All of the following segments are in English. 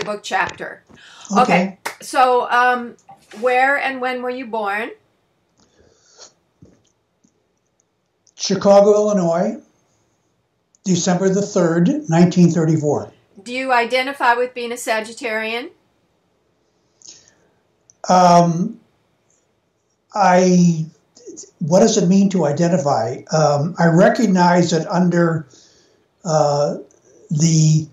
your book chapter. Okay. So where and when were you born? Chicago, Illinois, December the 3rd, 1934. Do you identify with being a Sagittarian? What does it mean to identify? I recognize that under the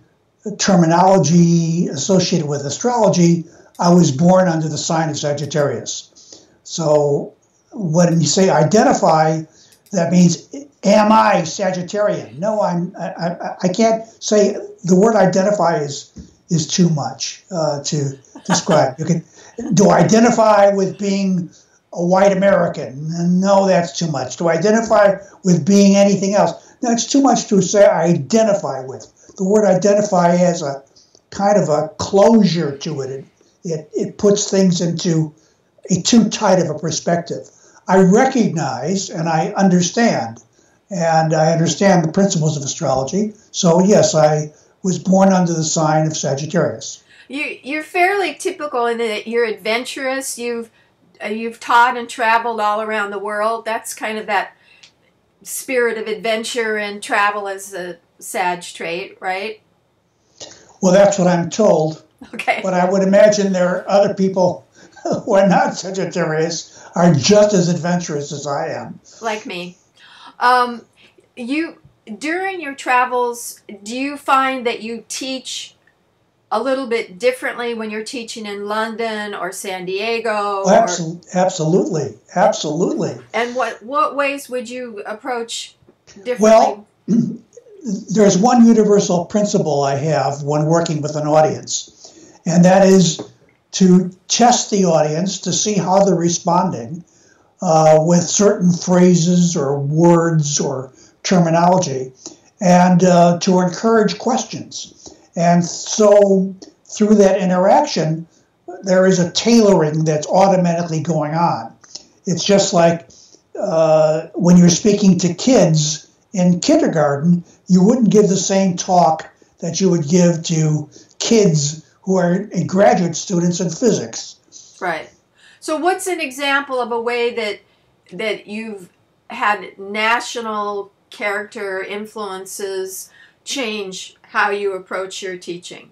terminology associated with astrology, I was born under the sign of Sagittarius. So when you say identify, that means, am I Sagittarian? No, I can't say the word identify is too much to describe. Do I identify with being a white American? No, that's too much. Do I identify with being anything else? No, it's too much to say I identify with. The word identify has a kind of a closure to it. It puts things into a too tight of a perspective. I recognize and I understand the principles of astrology. So yes, I was born under the sign of Sagittarius. You're fairly typical in that you're adventurous. You've taught and traveled all around the world. That's kind of that spirit of adventure and travel as a Sag trait, right? Well, that's what I'm told. Okay. But I would imagine there are other people who are not Sagittarius are just as adventurous as I am. Like me. During your travels, do you find that you teach a little bit differently when you're teaching in London or San Diego? Absolutely. And what ways would you approach differently? Well, there's one universal principle I have when working with an audience, and that is to test the audience to see how they're responding with certain phrases or words or terminology, and to encourage questions. And so through that interaction, there is a tailoring that's automatically going on. It's just like when you're speaking to kids in kindergarten, you wouldn't give the same talk that you would give to kids who are graduate students in physics. Right. So what's an example of a way that you've had national character influences change how you approach your teaching?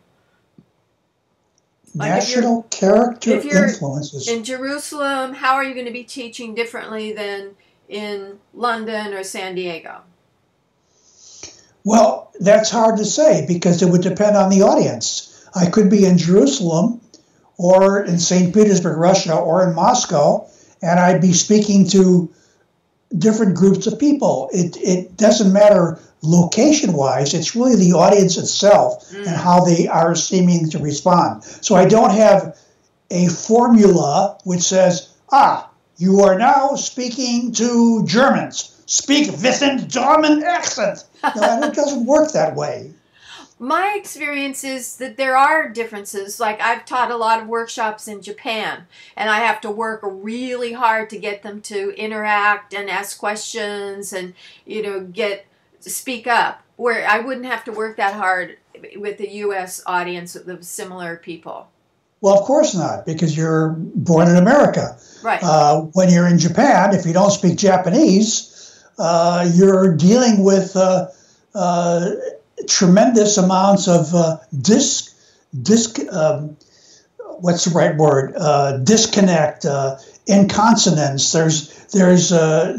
National character influences. In Jerusalem, how are you going to be teaching differently than in London or San Diego? Well, that's hard to say because it would depend on the audience. I could be in Jerusalem or in St. Petersburg, Russia, or in Moscow, and I'd be speaking to different groups of people. It doesn't matter location-wise. It's really the audience itself and how they are seeming to respond. So I don't have a formula which says, you are now speaking to Germans. Speak with a German accent. No, it doesn't work that way. My experience is that there are differences. Like I've taught a lot of workshops in Japan, and I have to work really hard to get them to interact and ask questions and, speak up, where I wouldn't have to work that hard with the U.S. audience of similar people. Well, of course not, because you're born in America. Right. When you're in Japan, if you don't speak Japanese, you're dealing with tremendous amounts of what's the right word? Disconnect, inconsonance. There's a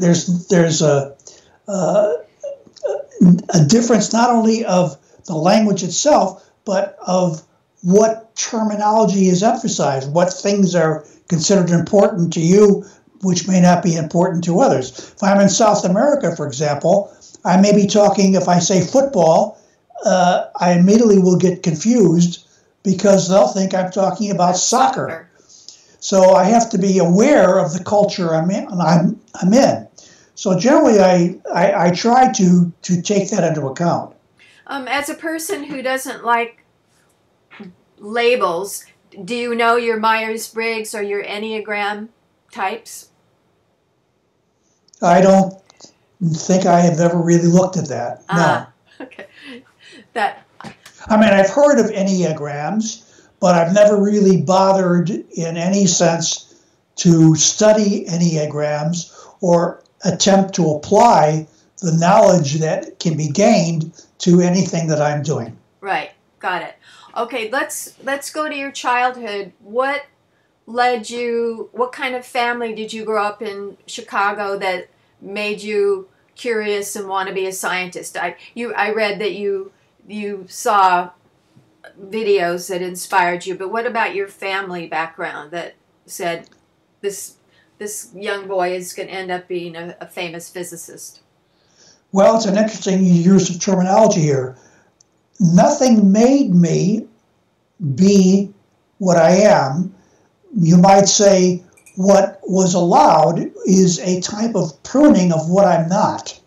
difference not only of the language itself, but of what terminology is emphasized, what things are considered important to you, which may not be important to others. If I'm in South America, for example, I may be talking, if I say football, I immediately will get confused because they'll think I'm talking about soccer. So I have to be aware of the culture I'm in. So generally, I try to take that into account. As a person who doesn't like labels, do you know your Myers-Briggs or your Enneagram types? I don't think I have ever really looked at that. No. Okay. I mean, I've heard of Enneagrams, but I've never really bothered in any sense to study Enneagrams or attempt to apply the knowledge that can be gained to anything that I'm doing. Right. Got it. Okay, let's go to your childhood. What led you, what kind of family did you grow up in Chicago that made you curious and want to be a scientist? I read that you saw videos that inspired you, but what about your family background that said this young boy is going to end up being a famous physicist? Well, it's an interesting use of terminology here. Nothing made me be what I am. You might say what was allowed is a type of pruning of what I'm not.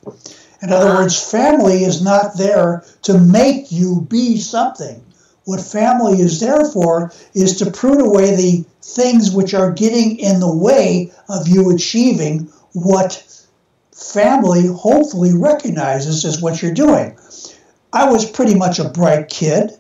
In other words, family is not there to make you be something. What family is there for is to prune away the things which are getting in the way of you achieving what family hopefully recognizes as what you're doing. I was pretty much a bright kid.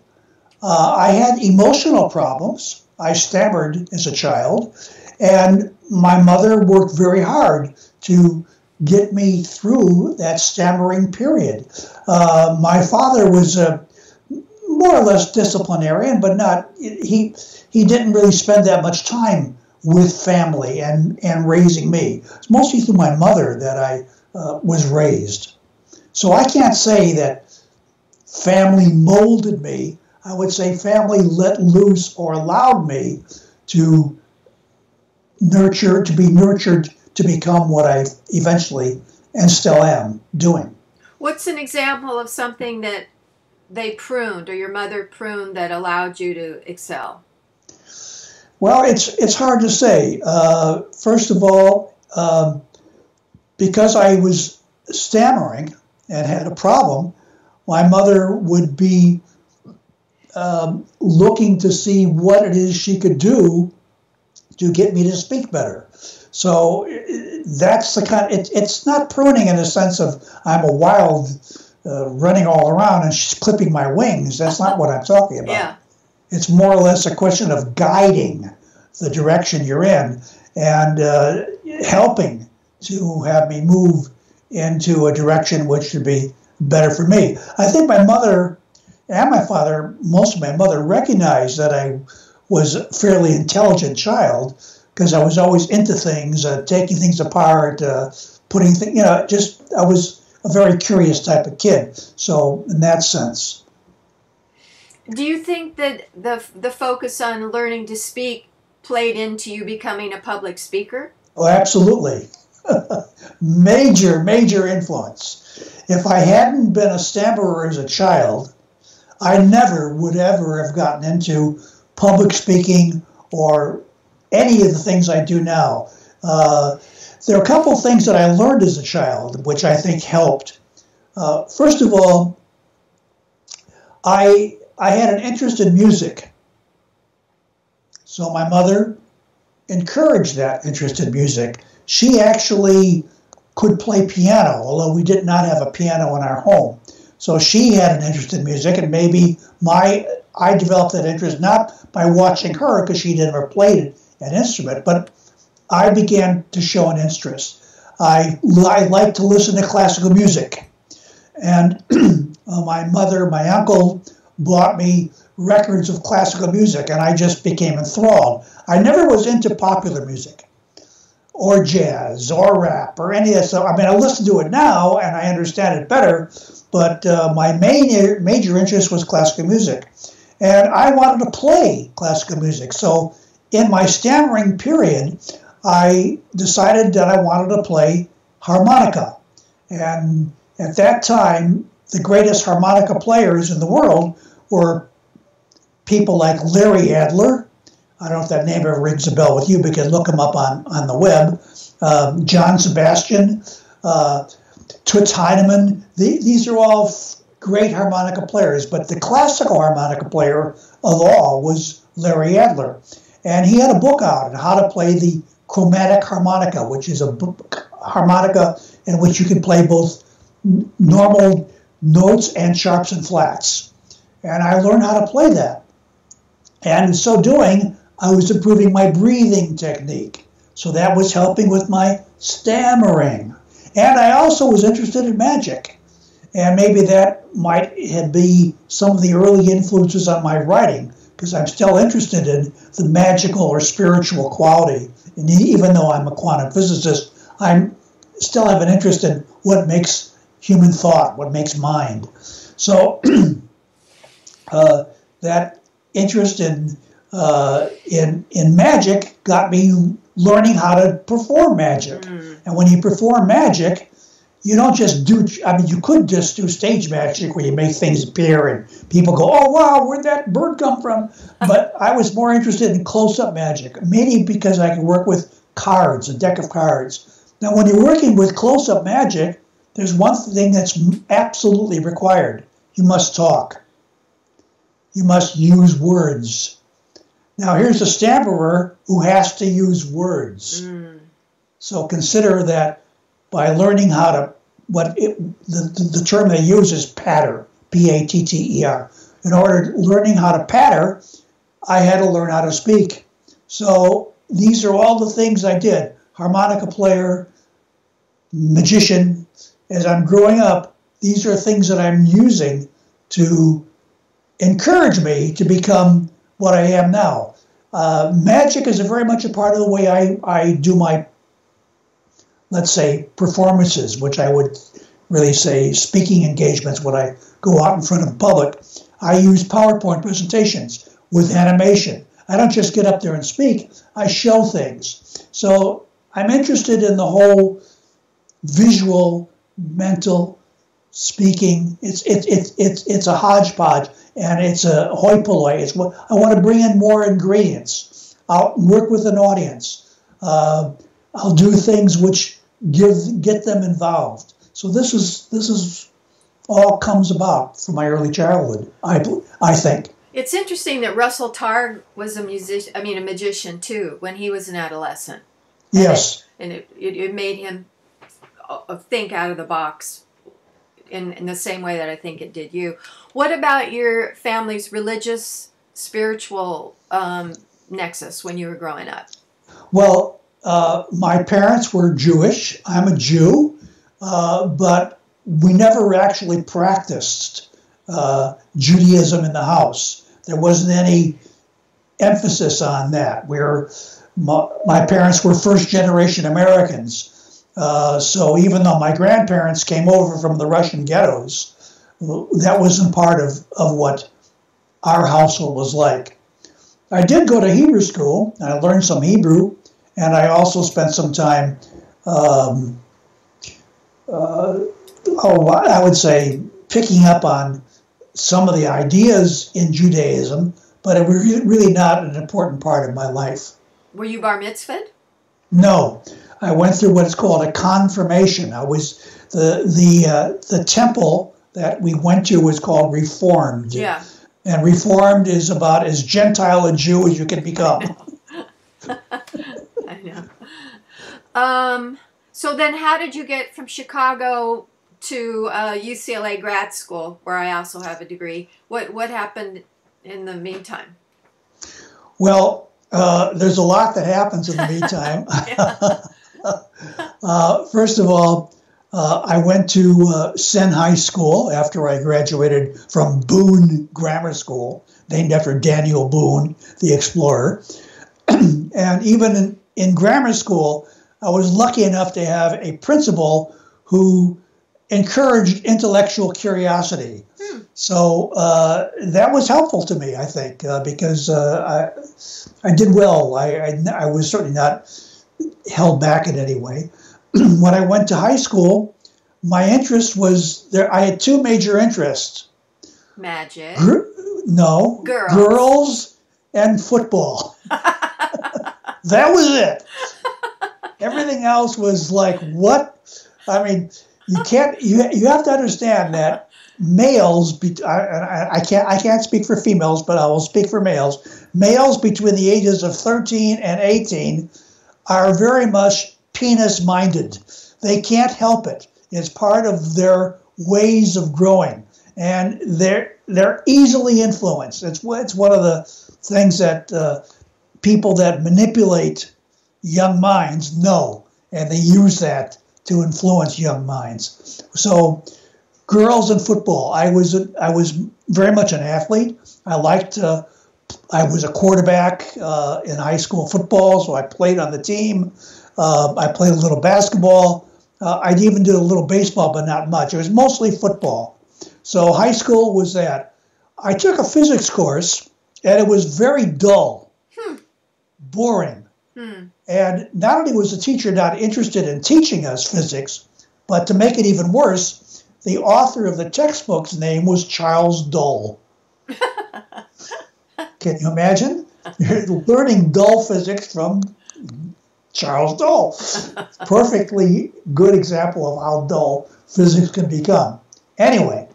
I had emotional problems. I stammered as a child, and my mother worked very hard to get me through that stammering period. My father was a more or less disciplinarian, but not, he didn't really spend that much time with family and raising me. It's mostly through my mother that I was raised. So I can't say that family molded me. I would say family let loose or allowed me to be nurtured to become what I eventually and still am doing. What's an example of something that they pruned or your mother pruned that allowed you to excel? Well, it's hard to say. First of all, because I was stammering and had a problem, my mother would be looking to see what it is she could do to get me to speak better. So that's the kind. It's not pruning in the sense of I'm a wild running all around and she's clipping my wings. That's not what I'm talking about. Yeah. It's more or less a question of guiding the direction you're in and helping to have me move into a direction which should be better for me. I think my mother and my father, most of my mother, recognized that I was a fairly intelligent child because I was always into things, taking things apart, putting things, I was a very curious type of kid. So in that sense. Do you think that the focus on learning to speak played into you becoming a public speaker? Oh, absolutely. Major influence. If I hadn't been a stammerer as a child, I never would ever have gotten into public speaking or any of the things I do now. There are a couple of things that I learned as a child, which I think helped. First of all, I had an interest in music. So my mother encouraged that interest in music. She actually could play piano, although we did not have a piano in our home. So she had an interest in music, and maybe I developed that interest not by watching her, because she never played an instrument, but I began to show an interest. I liked to listen to classical music. And my uncle bought me records of classical music, and I just became enthralled. I never was into popular music or jazz or rap or any of that stuff. I mean, I listen to it now and I understand it better, but my major interest was classical music. And I wanted to play classical music. So in my stammering period, I decided that I wanted to play harmonica. And at that time, the greatest harmonica players in the world were people like Larry Adler. I don't know if that name ever rings a bell with you, but you can look him up on the web. John Sebastian, Toots Heinemann. These are all great harmonica players, but the classical harmonica player of all was Larry Adler. And he had a book out on how to play the chromatic harmonica, which is a harmonica in which you can play both normal notes and sharps and flats. And I learned how to play that. And in so doing, I was improving my breathing technique. So that was helping with my stammering. And I also was interested in magic. And maybe that might be some of the early influences on my writing, because I'm still interested in the magical or spiritual quality. And even though I'm a quantum physicist, I still have an interest in what makes human thought, what makes mind. So that interest in magic got me learning how to perform magic. And when you perform magic, you don't just do, I mean, you could just do stage magic where you make things appear and people go, oh, wow, where'd that bird come from? But I was more interested in close-up magic, mainly because I could work with cards, a deck of cards. Now, when you're working with close-up magic, there's one thing that's absolutely required. You must talk. You must use words. Now, here's a stammerer who has to use words. So consider that by learning how to, the term they use is patter, P-A-T-T-E-R. Learning how to patter, I had to learn how to speak. So these are all the things I did. Harmonica player, magician. As I'm growing up, these are things that I'm using to encourage me to become what I am now. Magic is very much a part of the way I do my, let's say, performances, which I would really say speaking engagements when I go out in front of public. I use PowerPoint presentations with animation. I don't just get up there and speak, I show things. So I'm interested in the whole visual, mental, speaking. It's a hodgepodge, and it's a hoi polloi. I want to bring in more ingredients. I'll work with an audience. I'll do things which get them involved. So this is all comes about from my early childhood, I think. It's interesting that Russell Targ was a magician too, when he was an adolescent. Yes. And it made him think out of the box in the same way that I think it did you. What about your family's religious, spiritual nexus when you were growing up? Well, my parents were Jewish. I'm a Jew, but we never actually practiced Judaism in the house. There wasn't any emphasis on that. My parents were first-generation Americans, so even though my grandparents came over from the Russian ghettos, that wasn't part of what our household was like. I did go to Hebrew school, and I learned some Hebrew, and I also spent some time, I would say, picking up on some of the ideas in Judaism, but it was really not an important part of my life. Were you bar mitzvahed? No, I went through what's called a confirmation. I was the temple that we went to was called Reformed. Yeah. And Reformed is about as Gentile a Jew as you can become. I know. So then how did you get from Chicago to UCLA grad school, where I also have a degree? What happened in the meantime? Well, there's a lot that happens in the meantime. First of all, I went to Senn High School after I graduated from Boone Grammar School, named after Daniel Boone, the explorer. And even in grammar school, I was lucky enough to have a principal who encouraged intellectual curiosity. So that was helpful to me, I think, because I did well. I was certainly not held back in any way. When I went to high school, my interest was there. I had two major interests. Magic. No. Girls and football. That was it. Everything else was like, what? I mean, you can't. You have to understand that males. I can't speak for females, but I will speak for males. Males between the ages of 13 and 18 are very much penis-minded. They can't help it. It's part of their ways of growing, and they're easily influenced. It's one of the things that people that manipulate young minds know, and they use that to influence young minds. So, girls in football, I was very much an athlete. I was a quarterback in high school football, so I played on the team. I played a little basketball. I even did a little baseball, but not much. It was mostly football. So high school was that. I took a physics course, and it was very dull, boring. And not only was the teacher not interested in teaching us physics, but to make it even worse, the author of the textbook's name was Charles Dole. Can you imagine? You're learning dull physics from Charles Dole. Perfectly good example of how dull physics can become. Anyway,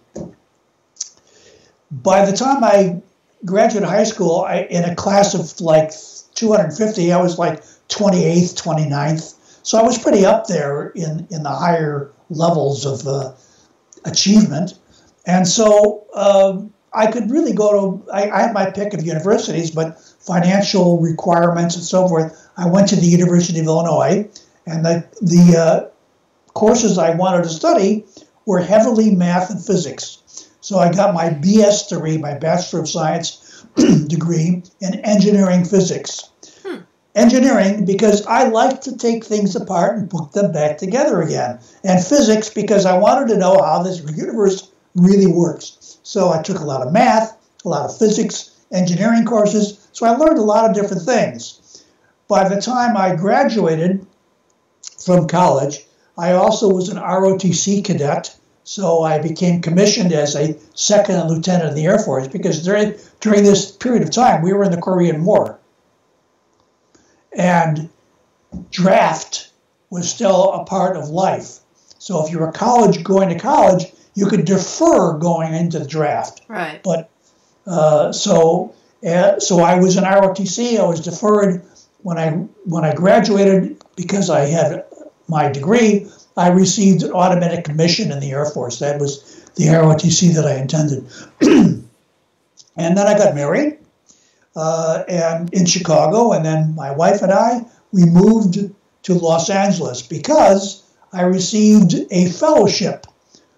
by the time I graduated high school, in a class of like 250, I was like 28th, 29th. So I was pretty up there in the higher levels of achievement. And so I could really go to, I had my pick of universities, but financial requirements and so forth, I went to the University of Illinois, and the courses I wanted to study were heavily math and physics. So I got my BS degree, my Bachelor of Science degree in engineering physics. Engineering because I like to take things apart and put them back together again. And physics because I wanted to know how this universe really works. So I took a lot of math, a lot of physics, engineering courses. So I learned a lot of different things. By the time I graduated from college, I also was an ROTC cadet. So I became commissioned as a second lieutenant in the Air Force because during this period of time, we were in the Korean War. And draft was still a part of life. So if you were going to college, you could defer going into the draft. Right. But so I was in ROTC. I was deferred when I graduated because I had my degree. I received an automatic commission in the Air Force. That was the ROTC that I intended. And then I got married. And in Chicago, and then my wife and I, we moved to Los Angeles because I received a fellowship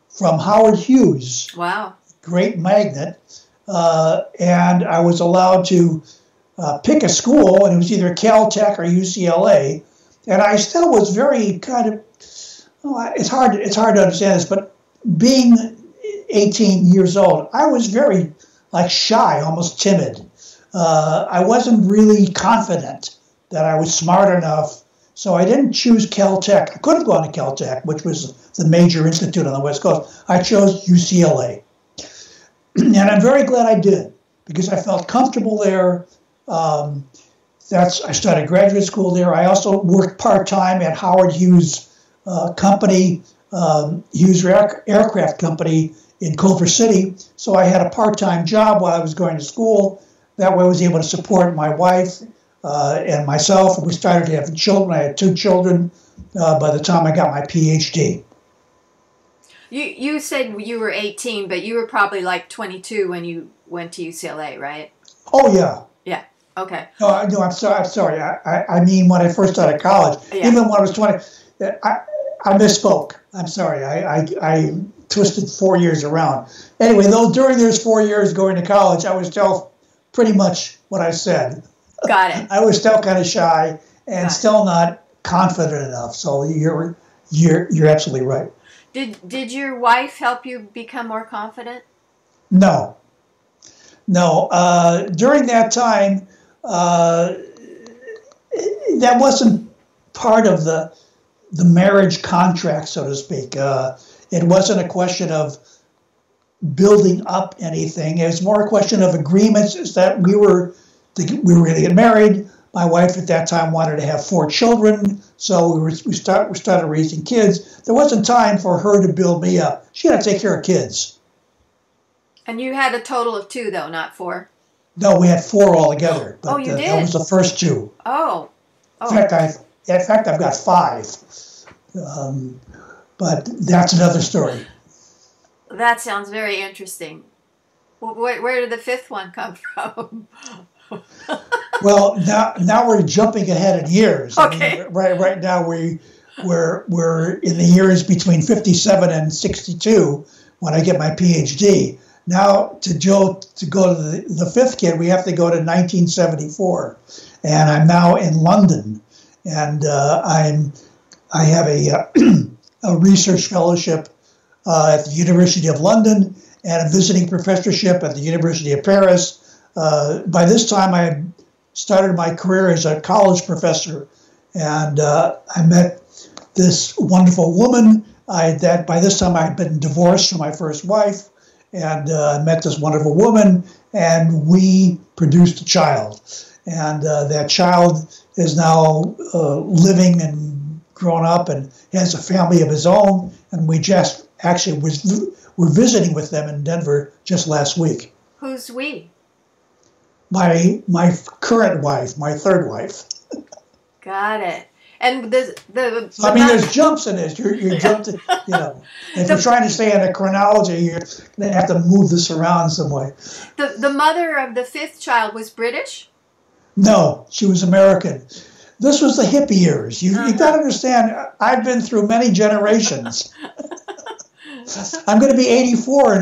from Howard Hughes. Wow. Great magnet. And I was allowed to pick a school, and it was either Caltech or UCLA. And I still was very kind of, it's hard to understand this, but being 18 years old, I was very shy, almost timid. I wasn't really confident that I was smart enough, so I didn't choose Caltech. I could have gone to Caltech, which was the major institute on the West Coast. I chose UCLA. And I'm very glad I did, because I felt comfortable there. I started graduate school there. I also worked part-time at Howard Hughes Company, Hughes Aircraft Company in Culver City. So I had a part-time job while I was going to school. That way I was able to support my wife and myself. We started having children. I had 2 children by the time I got my Ph.D. You said you were 18, but you were probably like 22 when you went to UCLA, right? Oh, yeah. Yeah. Okay. No, I'm sorry. I mean, when I first started college, even when I was 20, I misspoke. I'm sorry. I twisted 4 years around. Anyway, during those 4 years going to college, I was still pretty much what I said. Got it. I was still kind of shy and still not confident enough. So you're absolutely right. Did your wife help you become more confident? No. During that time, that wasn't part of the marriage contract, so to speak. It wasn't a question of building up anything. It was more a question of agreements. Is that we were going to get married. My wife at that time wanted to have 4 children, so we started raising kids. There wasn't time for her to build me up. She had to take care of kids. And you had a total of 2, though, not 4. No, we had 4 altogether. But, you did? That was the first 2. Oh. In fact, I've got 5. But that's another story. That sounds very interesting. Where did the 5th one come from? Well, now we're jumping ahead in years. Okay. I mean, right now we're in the years between 57 and 62 when I get my Ph.D. Now to go to the fifth kid, we have to go to 1974, and I'm now in London, and I have a research fellowship at the University of London and a visiting professorship at the University of Paris. By this time, I started my career as a college professor, and I met this wonderful woman. By this time I had been divorced from my first wife, and I met this wonderful woman, and we produced a child. And that child is now living and grown up and has a family of his own. And we just actually were visiting with them in Denver just last week. Who's we? My current wife, my third wife. Got it. And I mean, there's jumps in this. You're jumping, you know. If you're trying to stay in a chronology, you're going to have to move this around some way. The mother of the fifth child was British? No, she was American. This was the hippie years. You got to understand, I've been through many generations. I'm going to be 84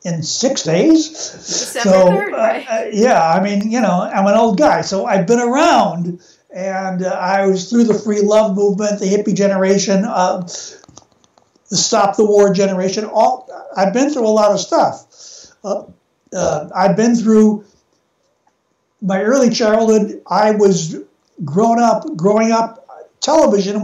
in 6 days. December 3rd, right? Yeah, I mean, you know, I'm an old guy, so I've been around. And I was through the free love movement, the hippie generation, the stop the war generation. I've been through a lot of stuff. I've been through my early childhood. I was growing up. Television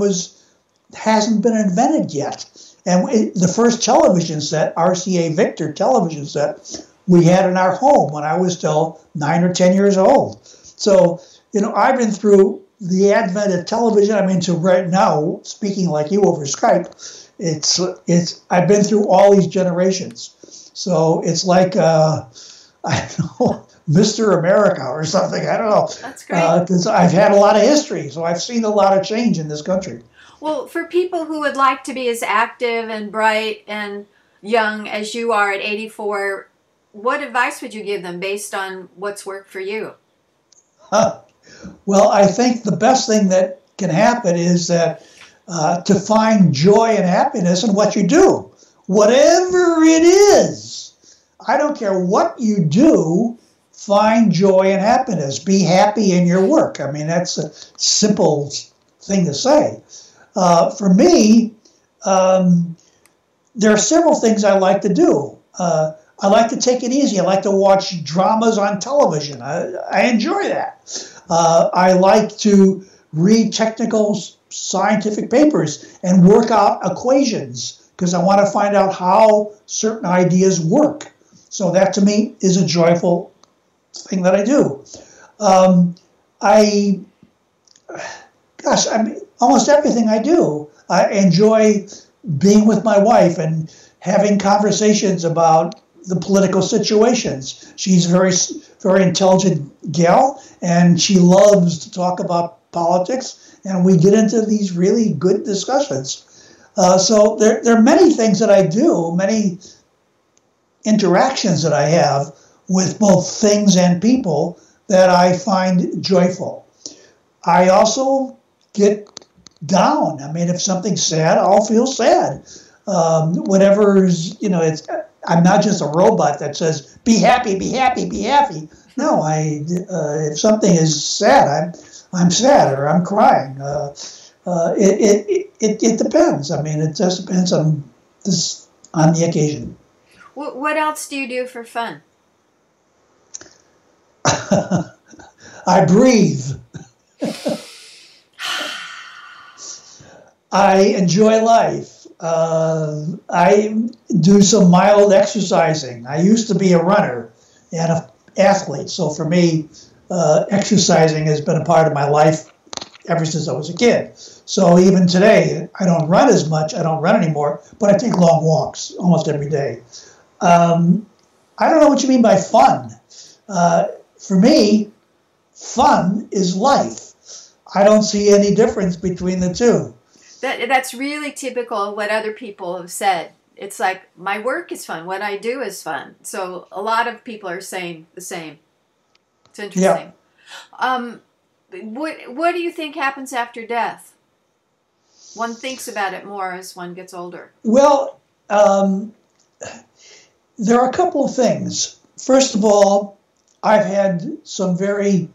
hasn't been invented yet, and the first television set, RCA Victor television set, we had in our home when I was still 9 or 10 years old. So, you know, I've been through the advent of television. I mean, to right now, speaking like you over Skype, I've been through all these generations. So it's like, I don't know, Mr. America or something. I don't know. That's great. Because I've had a lot of history, so I've seen a lot of change in this country. Well, for people who would like to be as active and bright and young as you are at 84, what advice would you give them based on what's worked for you? Well, I think the best thing that can happen is that to find joy and happiness in what you do, whatever it is. I don't care what you do, find joy and happiness. Be happy in your work. I mean, that's a simple thing to say. For me, there are several things I like to do. I like to take it easy. I like to watch dramas on television. I enjoy that. I like to read technical scientific papers and work out equations because I want to find out how certain ideas work. So that to me is a joyful thing that I do. I mean, almost everything I do. I enjoy being with my wife and having conversations about the political situations. She's a very intelligent gal, and she loves to talk about politics, and we get into these really good discussions. So there are many things that I do, many interactions that I have with both things and people that I find joyful. I also get down. I mean, if something's sad, I'll feel sad. Whatever's, you know, I'm not just a robot that says, be happy, be happy, be happy. No, if something is sad, I'm sad or I'm crying. It depends. I mean, it just depends on the occasion. What else do you do for fun? I breathe. I enjoy life. I do some mild exercising. I used to be a runner and an athlete, so for me, exercising has been a part of my life ever since I was a kid. So even today, I don't run as much. I don't run anymore, but I take long walks almost every day. I don't know what you mean by fun. For me, fun is life. I don't see any difference between the two. That's really typical of what other people have said. It's like, my work is fun. What I do is fun. So a lot of people are saying the same. It's interesting. What do you think happens after death? One thinks about it more as one gets older. Well, there are a couple of things. First of all, I've had some very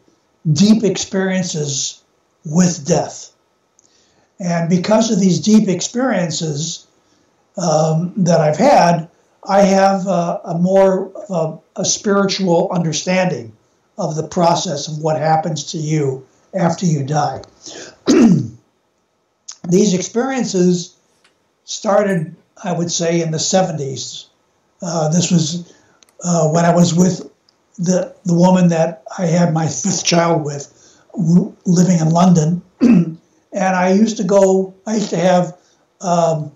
deep experiences with death. And because of these deep experiences that I've had, I have a more a spiritual understanding of the process of what happens to you after you die. These experiences started, I would say, in the 70s. This was when I was with the woman that I had my fifth child with, living in London. And I used to have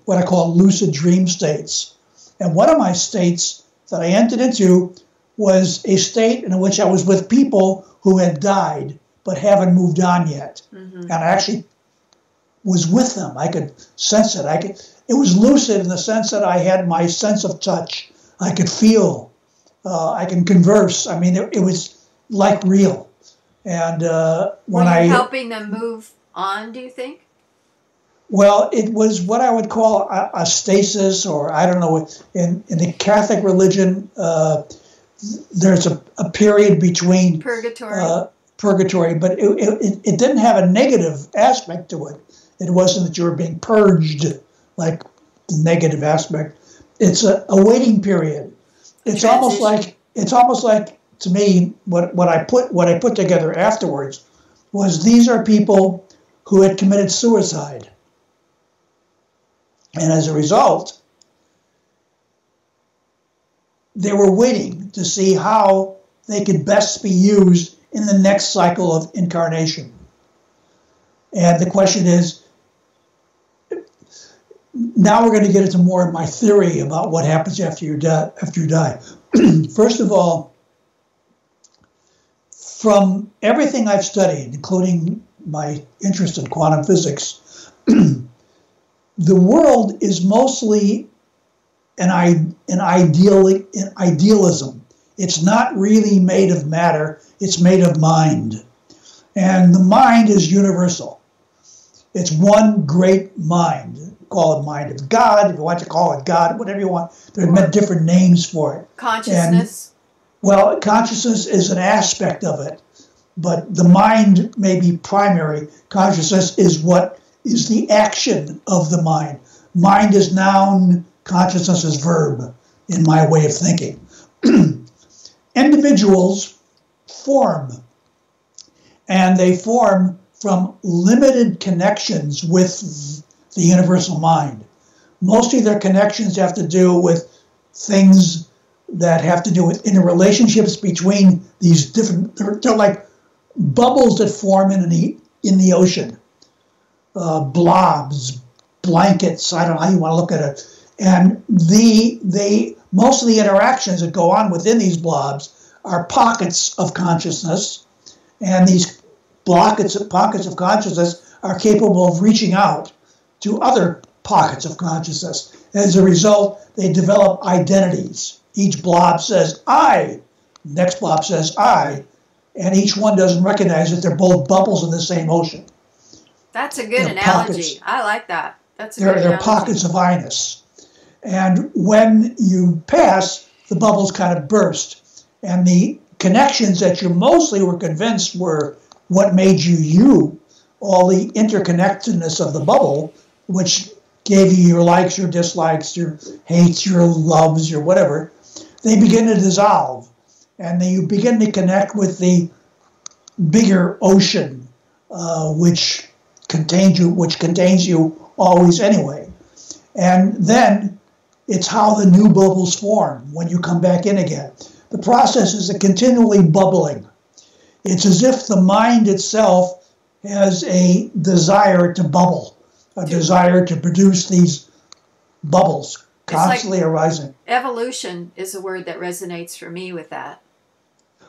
what I call lucid dream states. And one of my states that I entered into was a state in which I was with people who had died but haven't moved on yet. Mm-hmm. And I actually was with them. I could sense it. It was lucid in the sense that I had my sense of touch. I could feel. I can converse. I mean, it was like real. And when Were you helping them move on, do you think? Well, it was what I would call a stasis, or I don't know. In the Catholic religion, there's a period between purgatory, but it didn't have a negative aspect to it. It wasn't that you were being purged, like the negative aspect. It's a waiting period. It's almost like to me what I put together afterwards was these are people who had committed suicide. And as a result, they were waiting to see how they could best be used in the next cycle of incarnation. And the question is, now we're going to get into more of my theory about what happens after you die. First of all, from everything I've studied, including my interest in quantum physics, the world is mostly an idealism. It's not really made of matter, it's made of mind. And the mind is universal. It's one great mind. Call it mind of God, if you want to call it God, whatever you want. There are different names for it. Consciousness? Well, consciousness is an aspect of it, but the mind may be primary. Consciousness is what is the action of the mind. Mind is noun, consciousness is verb, in my way of thinking. Individuals form, and they form from limited connections with the universal mind. Most of their connections have to do with things that have to do with interrelationships between these different, they're like bubbles that form in the ocean. Blobs, blankets, I don't know how you want to look at it. And most of the interactions that go on within these blobs are pockets of consciousness, and these pockets of consciousness are capable of reaching out to other pockets of consciousness. As a result, they develop identities. Each blob says, I. Next blob says, I. And each one doesn't recognize that they're both bubbles in the same ocean. That's a good analogy. I like that. That's a good analogy. They're pockets of I-ness. And when you pass, the bubbles kind of burst. And the connections that you mostly were convinced were what made you you, all the interconnectedness of the bubble, which gave you your likes, your dislikes, your hates, your loves, your whatever, they begin to dissolve. And then you begin to connect with the bigger ocean, which contains you always anyway. And then it's how the new bubbles form when you come back in again. The process is a continually bubbling. It's as if the mind itself has a desire to bubble, a desire to produce these bubbles constantly arising. Evolution is a word that resonates for me with that.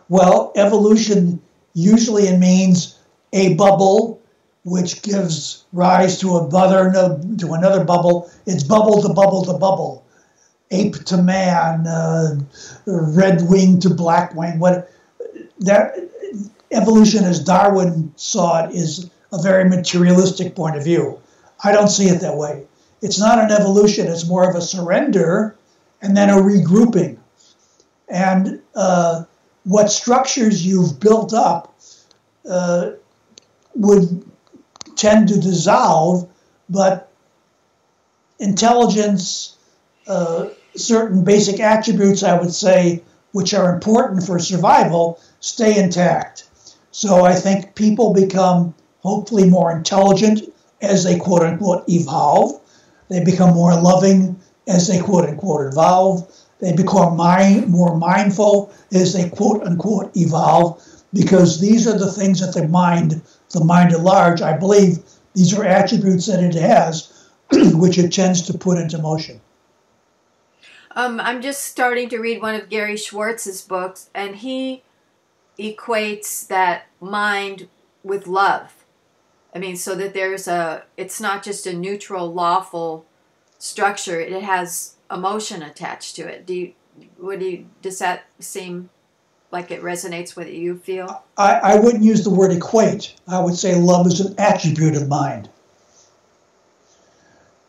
Well, evolution usually means a bubble which gives rise to another bubble. It's bubble to bubble to bubble. Ape to man, red wing to black wing. evolution as Darwin saw it is a very materialistic point of view. I don't see it that way. It's not an evolution, it's more of a surrender and then a regrouping. And what structures you've built up would tend to dissolve, but intelligence, certain basic attributes, I would say, which are important for survival, stay intact. So I think people become hopefully more intelligent as they quote unquote evolve. They become more loving as they quote unquote evolve. They become more mindful as they quote unquote evolve, because these are the things that the mind at large, I believe these are attributes that it has, which it tends to put into motion. I'm just starting to read one of Gary Schwartz's books, and he equates that mind with love. I mean, so that it's not just a neutral, lawful structure. It has emotion attached to it. Does that seem like it resonates with what you feel? I wouldn't use the word equate. I would say love is an attribute of mind.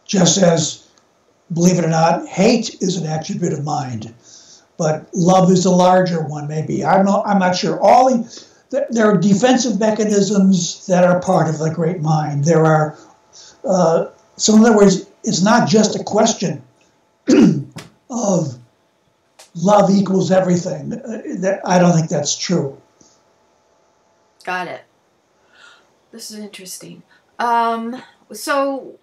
Just as, believe it or not, hate is an attribute of mind. But love is the larger one, maybe. I'm not sure. There are defensive mechanisms that are part of the great mind. There are, so in other words, it's not just a question of love equals everything. I don't think that's true. Got it. This is interesting. So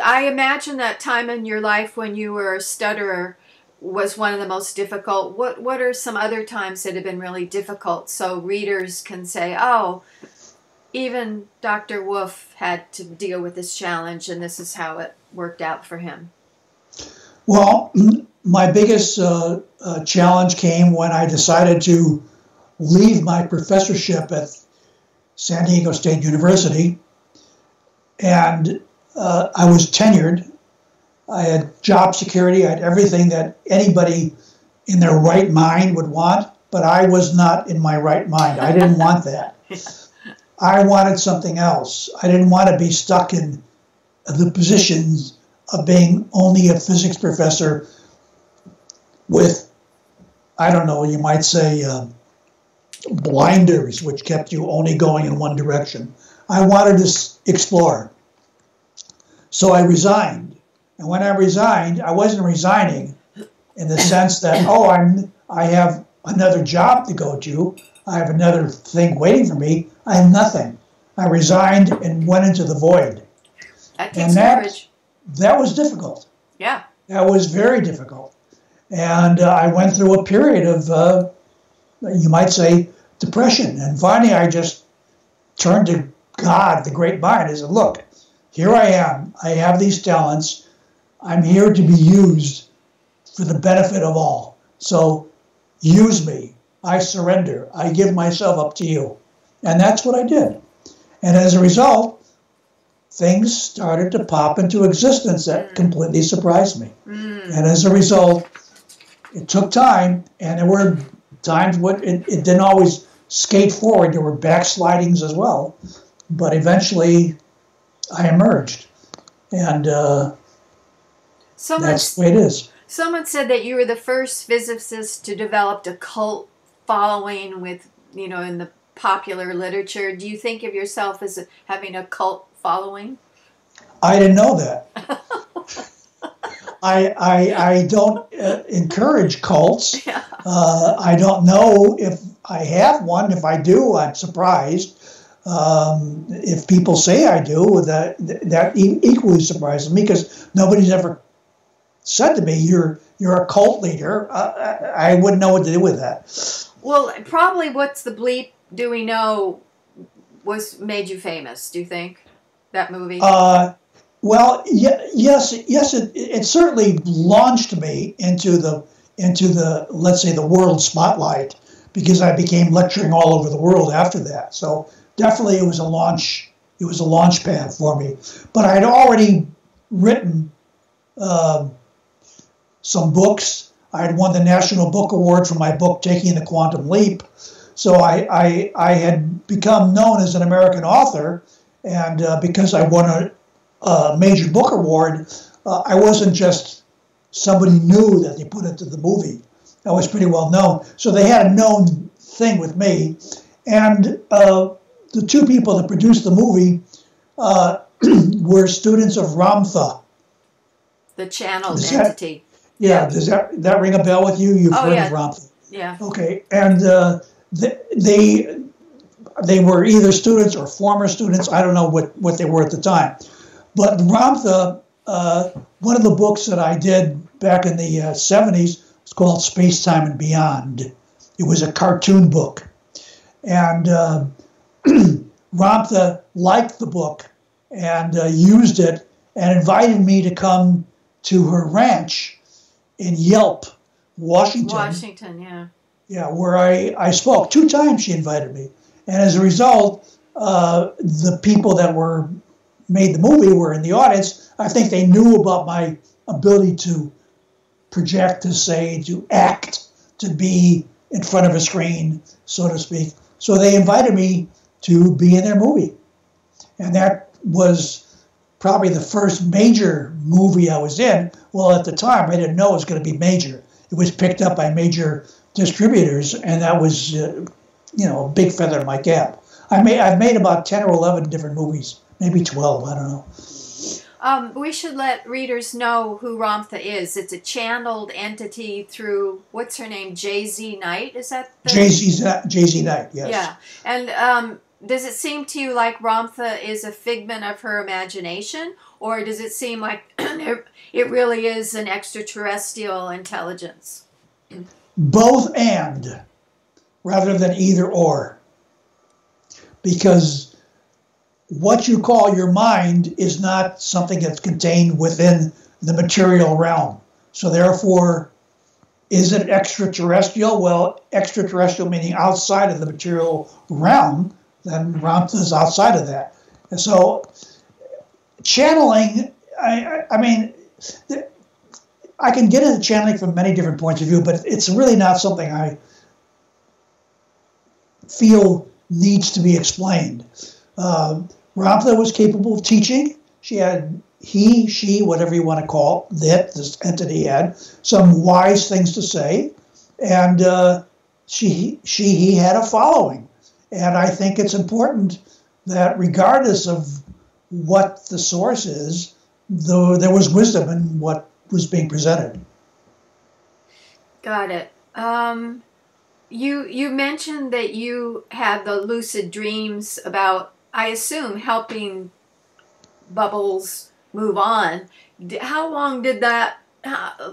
I imagine that time in your life when you were a stutterer was one of the most difficult. What are some other times that have been really difficult, so readers can say, oh, even Dr. Wofl had to deal with this challenge and this is how it worked out for him? Well, my biggest challenge came when I decided to leave my professorship at San Diego State University, and I was tenured. I had job security. I had everything that anybody in their right mind would want, but I was not in my right mind. I didn't want that. I wanted something else. I didn't want to be stuck in the positions of being only a physics professor with, I don't know, you might say blinders, which kept you only going in one direction. I wanted to explore. So I resigned. And when I resigned, I wasn't resigning in the sense that, I have another job to go to. I have another thing waiting for me. I have nothing. I resigned and went into the void. That takes courage. That was difficult. Yeah. That was very difficult. And I went through a period of, you might say, depression. And finally, I just turned to God, the great mind, and said, look, here I am. I have these talents. I'm here to be used for the benefit of all. So use me. I surrender. I give myself up to you. And that's what I did. And as a result, things started to pop into existence that completely surprised me. And as a result, it took time, and there were times when it didn't always skate forward. There were backslidings as well. But eventually, I emerged. And that's the way it is. Someone said that you were the first physicist to develop a cult following with, in the popular literature. Do you think of yourself as having a cult following? I didn't know that. I don't encourage cults. Yeah. I don't know if I have one. If I do, I'm surprised. If people say I do, that equally surprises me, because nobody's ever said to me, "You're a cult leader." I wouldn't know what to do with that. Well, probably what's the bleep do we know made you famous? Do you think that movie? Well, yes, it certainly launched me into the let's say the world spotlight, because I became lecturing all over the world after that. So definitely it was a launch pad for me. But I had already written some books. I had won the National Book Award for my book, Taking the Quantum Leap. So I had become known as an American author, and because I won a major book award, I wasn't just somebody new that they put into the movie. I was pretty well known. So they had a known thing with me. And the two people that produced the movie were students of Ramtha. The channeled entity. Yeah, does that ring a bell with you? You've heard of Ramtha. Yeah. Okay, and they were either students or former students. I don't know what they were at the time. But Ramtha, one of the books that I did back in the 70s was called Space, Time, and Beyond. It was a cartoon book. And Ramtha liked the book and used it and invited me to come to her ranch in Yelp, Washington. Washington, yeah. Yeah, where I spoke. 2 times she invited me. And as a result, the people that made the movie were in the audience. I think they knew about my ability to project, to say, to act, to be in front of a screen, so to speak. So they invited me to be in their movie. And that was probably the first major movie I was in. Well, at the time, I didn't know it was going to be major. It was picked up by major distributors, and that was, a big feather in my cap. I've made about 10 or 11 different movies, maybe 12, I don't know. We should let readers know who Ramtha is. It's a channeled entity through, what's her name, J.Z. Knight? Is that the... J.Z. Knight, yes. Yeah. And does it seem to you like Ramtha is a figment of her imagination? Or does it seem like it really is an extraterrestrial intelligence? Both and, rather than either or. Because what you call your mind is not something that's contained within the material realm. So therefore, is it extraterrestrial? Well, extraterrestrial meaning outside of the material realm, then Ramtha is outside of that. And so channeling, I mean, I can get into channeling from many different points of view, but it's really not something I feel needs to be explained. Ramtha was capable of teaching. She had, she, whatever you want to call it, this entity had some wise things to say, and he had a following. And I think it's important that regardless of what the source is, though there was wisdom in what was being presented. Got it. You mentioned that you had the lucid dreams about, I assume, helping Bubbles move on. How long did that?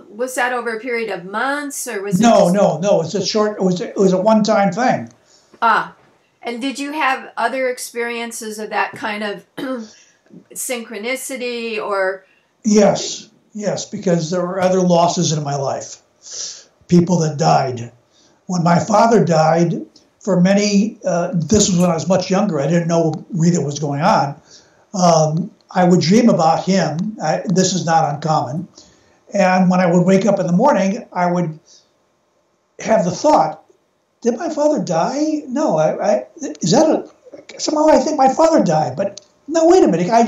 Was that over a period of months, or was it? No. It's a short. It was a one-time thing. And did you have other experiences of that kind of synchronicity, or? Yes, because there were other losses in my life. People that died. When my father died, for many, this was when I was much younger. I didn't know really what was going on. I would dream about him. This is not uncommon. And when I would wake up in the morning, I would have the thought, did my father die? No, somehow I think my father died. But no, wait a minute. I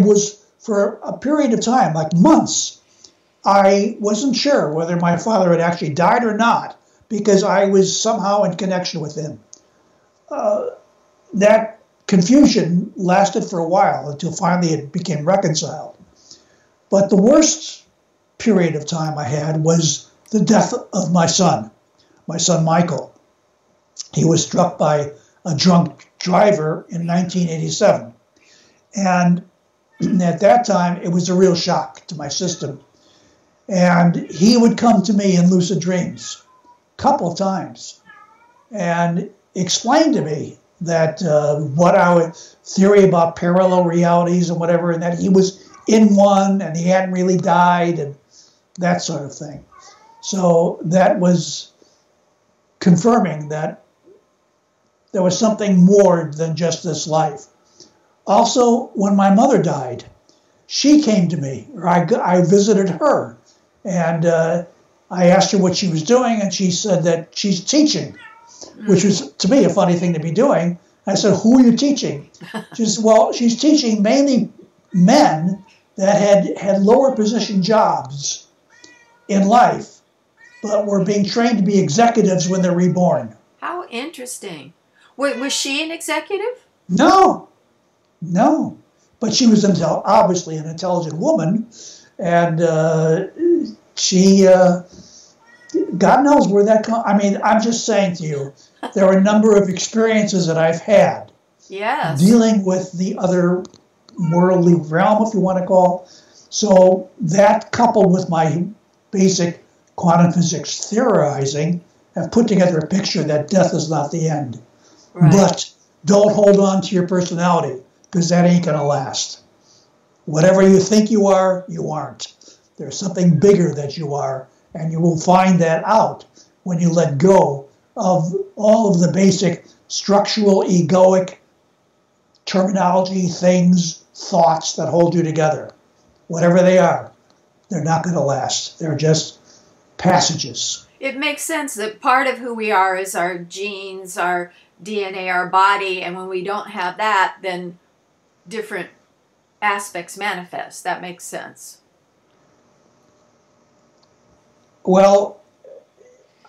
was, for a period of time, like months, I wasn't sure whether my father had actually died or not, because I was somehow in connection with him. That confusion lasted for a while until finally it became reconciled. But the worst period of time I had was the death of my son Michael. He was struck by a drunk driver in 1987. And at that time, it was a real shock to my system. And he would come to me in lucid dreams a couple of times and explain to me that theory about parallel realities and whatever, and that he was in one and he hadn't really died and that sort of thing. So that was confirming that there was something more than just this life. Also, when my mother died, she came to me, or I visited her, and I asked her what she was doing, and she said that she's teaching. which was, to me, a funny thing to be doing. I said, who are you teaching? She said, well, she's teaching mainly men that had lower position jobs in life, but were being trained to be executives when they're reborn. How interesting. Was she an executive? No. But she was obviously an intelligent woman, and she, God knows where that comes. I mean, I'm just saying to you, there are a number of experiences that I've had dealing with the other worldly realm, if you want to call. So that, coupled with my basic quantum physics theorizing, have put together a picture that death is not the end. Right. But don't hold on to your personality, because that ain't going to last. Whatever you think you are, you aren't. There's something bigger that you are, and you will find that out when you let go of all of the basic structural, egoic terminology, things, thoughts that hold you together. Whatever they are, they're not going to last. They're just passages. It makes sense that part of who we are is our genes, our DNA, our body, and when we don't have that, then different aspects manifest. That makes sense. Well,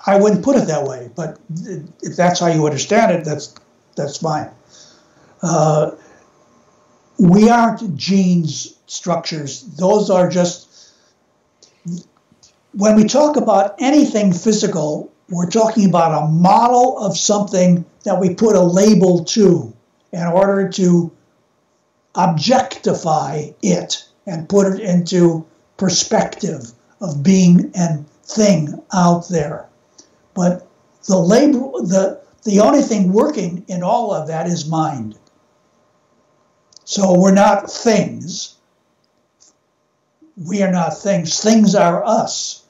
I wouldn't put it that way, but if that's how you understand it, that's fine. We aren't genes, structures. Those are just, when we talk about anything physical, we're talking about a model of something that we put a label to in order to objectify it and put it into perspective of being and thing out there. But the label, the only thing working in all of that is mind. So we're not things. We are not things. Things are us.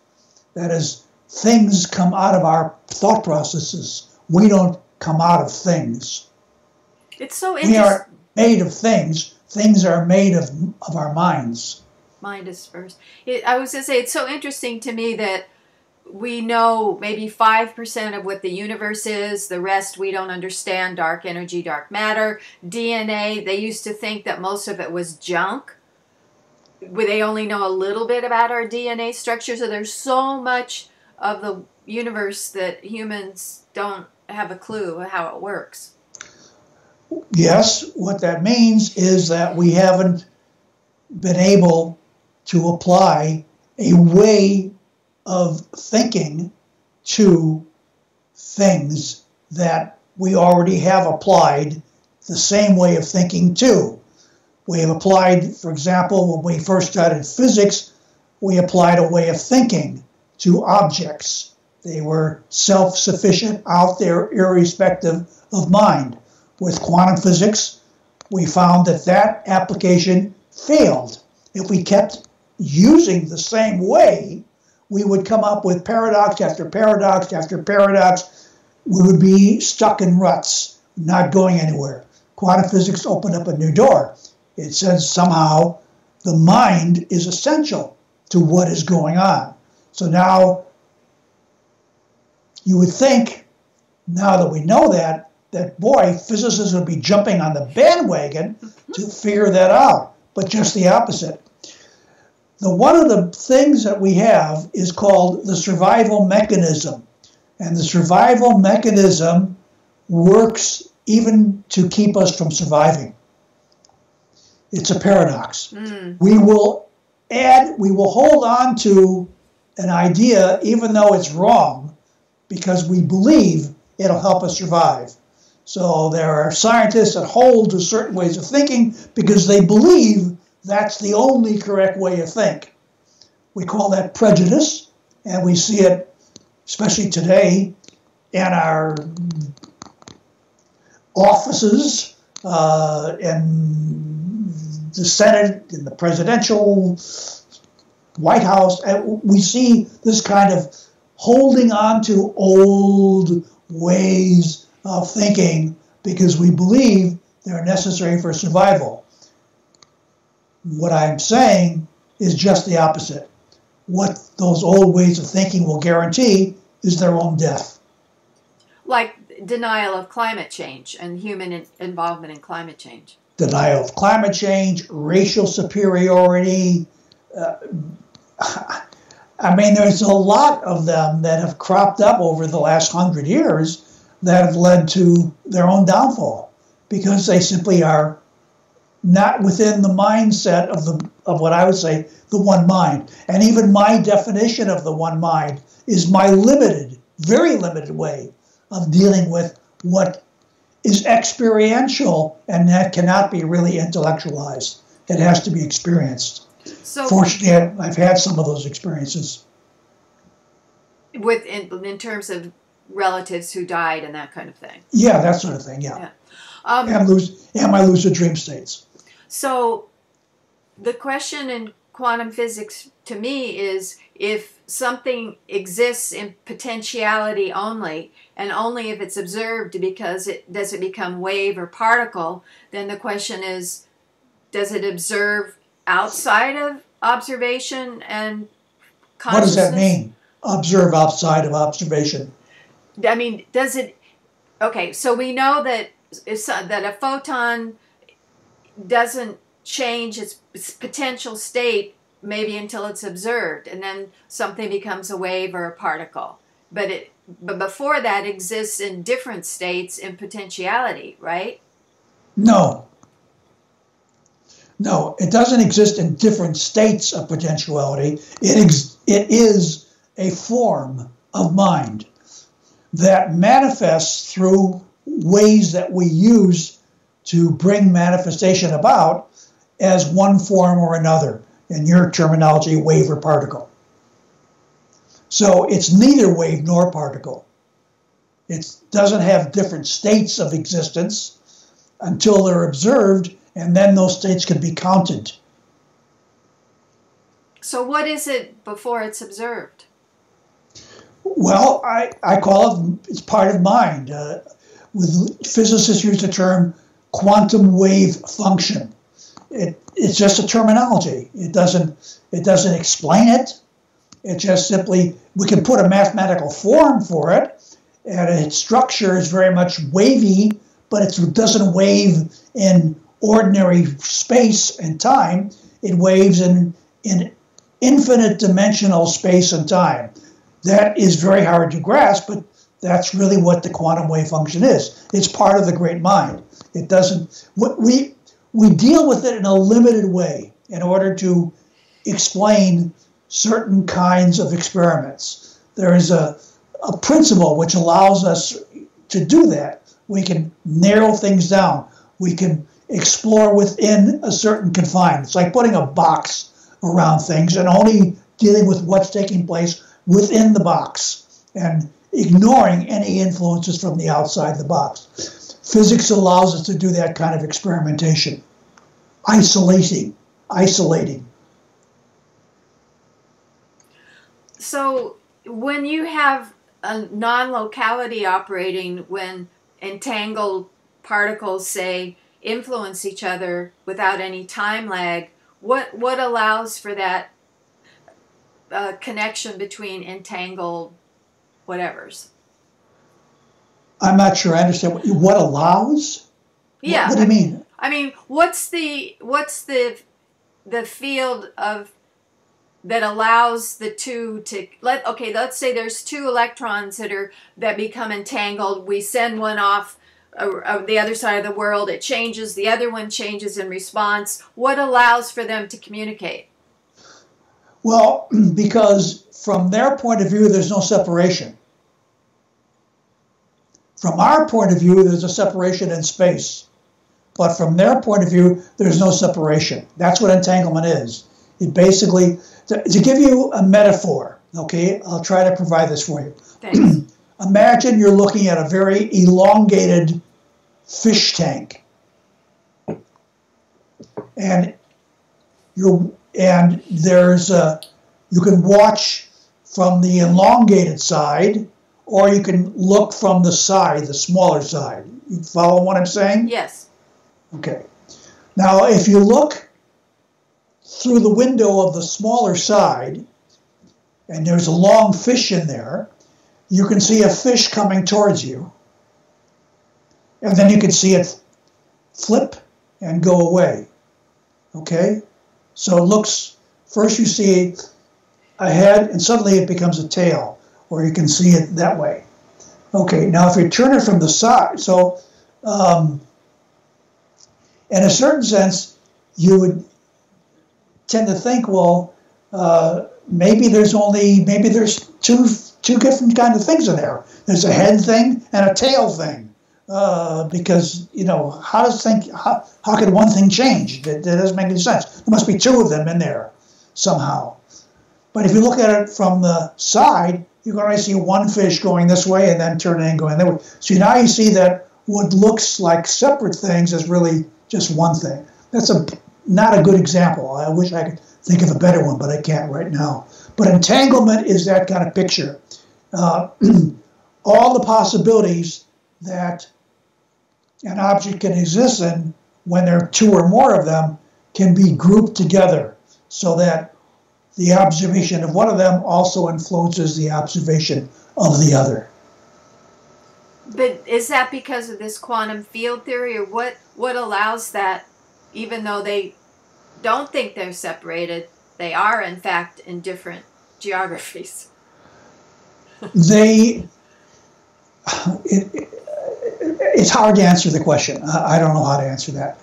That is, things come out of our thought processes. We don't come out of things. It's so interesting. We are made of things. Things are made of our minds. Mind is first. I was going to say, it's so interesting to me that we know maybe 5% of what the universe is. The rest we don't understand. Dark energy, dark matter, DNA. They used to think that most of it was junk. They only know a little bit about our DNA structure. So there's so much of the universe that humans don't have a clue how it works. Yes, what that means is that we haven't been able to apply a way of thinking to things that we already have applied the same way of thinking to. We have applied, for example, when we first started physics, we applied a way of thinking to objects. They were self-sufficient, out there, irrespective of mind. With quantum physics, we found that that application failed. If we kept using the same way, we would come up with paradox after paradox after paradox. We would be stuck in ruts, not going anywhere. Quantum physics opened up a new door. It says somehow the mind is essential to what is going on. So now you would think, now that we know that boy, physicists would be jumping on the bandwagon to figure that out, but just the opposite. One of the things that we have is called the survival mechanism. And the survival mechanism works even to keep us from surviving. It's a paradox. We will hold on to an idea even though it's wrong because we believe it'll help us survive. So there are scientists that hold to certain ways of thinking because they believe that's the only correct way to think. We call that prejudice, and we see it, especially today, in our offices, in the Senate, in the presidential White House. And we see this kind of holding on to old ways of thinking because we believe they're necessary for survival. What I'm saying is just the opposite. What those old ways of thinking will guarantee is their own death. Like denial of climate change and human involvement in climate change. Denial of climate change, racial superiority. I mean, there's a lot of them that have cropped up over the last 100 years that have led to their own downfall because they simply are not within the mindset of what I would say the one mind. And even my definition of the one mind is my limited, very limited way of dealing with what is experiential, and that cannot be really intellectualized. It has to be experienced. So, fortunately, I've had some of those experiences. In terms of relatives who died and that kind of thing. Yeah, that sort of thing. Yeah. And my lucid dream states. So, the question in quantum physics to me is, if something exists in potentiality only, and only if it's observed, because does it become wave or particle, then the question is, does it observe outside of observation and consciousness? What does that mean? Observe outside of observation. I mean, does it... Okay, so we know that that a photon doesn't change its potential state maybe until it's observed, and then something becomes a wave or a particle. But before that exists in different states in potentiality, right? No. No, it doesn't exist in different states of potentiality. It is a form of mind that manifests through ways that we use to bring manifestation about as one form or another. In your terminology, wave or particle. So it's neither wave nor particle. It doesn't have different states of existence until they're observed, and then those states can be counted. So what is it before it's observed? Well, I call it's part of mind. Physicists use the term quantum wave function. It's just a terminology. It doesn't explain it. It just simply, we can put a mathematical form for it, and its structure is very much wavy, but it doesn't wave in ordinary space and time. It waves in infinite dimensional space and time. That is very hard to grasp, but that's really what the quantum wave function is. It's part of the great mind. It doesn't, we deal with it in a limited way in order to explain certain kinds of experiments. There is a principle which allows us to do that. We can narrow things down. We can explore within a certain confine. It's like putting a box around things and only dealing with what's taking place within the box and ignoring any influences from the outside the box. Physics allows us to do that kind of experimentation. Isolating. So when you have a non-locality operating, when entangled particles, say, influence each other without any time lag, what allows for that connection between entangled whatevers? I'm not sure I understand what allows. Yeah. What do you mean? I mean, what's the field of that allows the two to let's say there's two electrons that become entangled. We send one off the other side of the world. It changes. The other one changes in response. What allows for them to communicate? Well, because from their point of view, there's no separation. From our point of view, there's a separation in space. But from their point of view, there's no separation. That's what entanglement is. It basically, to give you a metaphor, okay, I'll try to provide this for you. Thanks. Imagine you're looking at a very elongated fish tank. And there's you can watch from the elongated side, or you can look from the side, the smaller side. You follow what I'm saying? Yes. Okay. Now, if you look through the window of the smaller side, and there's a long fish in there, you can see a fish coming towards you. and then you can see it flip and go away. Okay? So it looks, first you see a head, and suddenly it becomes a tail, or you can see it that way. Okay, now if you turn it from the side, so in a certain sense, you would tend to think, well, maybe there's two different kinds of things in there. There's a head thing and a tail thing, because how could one thing change? That doesn't make any sense. There must be two of them in there somehow. But if you look at it from the side, you can only see one fish going this way and then turning and going that way. So now you see that what looks like separate things is really just one thing. That's not a good example. I wish I could think of a better one, but I can't right now. But entanglement is that kind of picture. All the possibilities that an object can exist in, when there are two or more of them, can be grouped together so that the observation of one of them also influences the observation of the other. But is that because of this quantum field theory, or what allows that, even though they don't think they're separated, they are in fact in different geographies? It's hard to answer the question. I don't know how to answer that.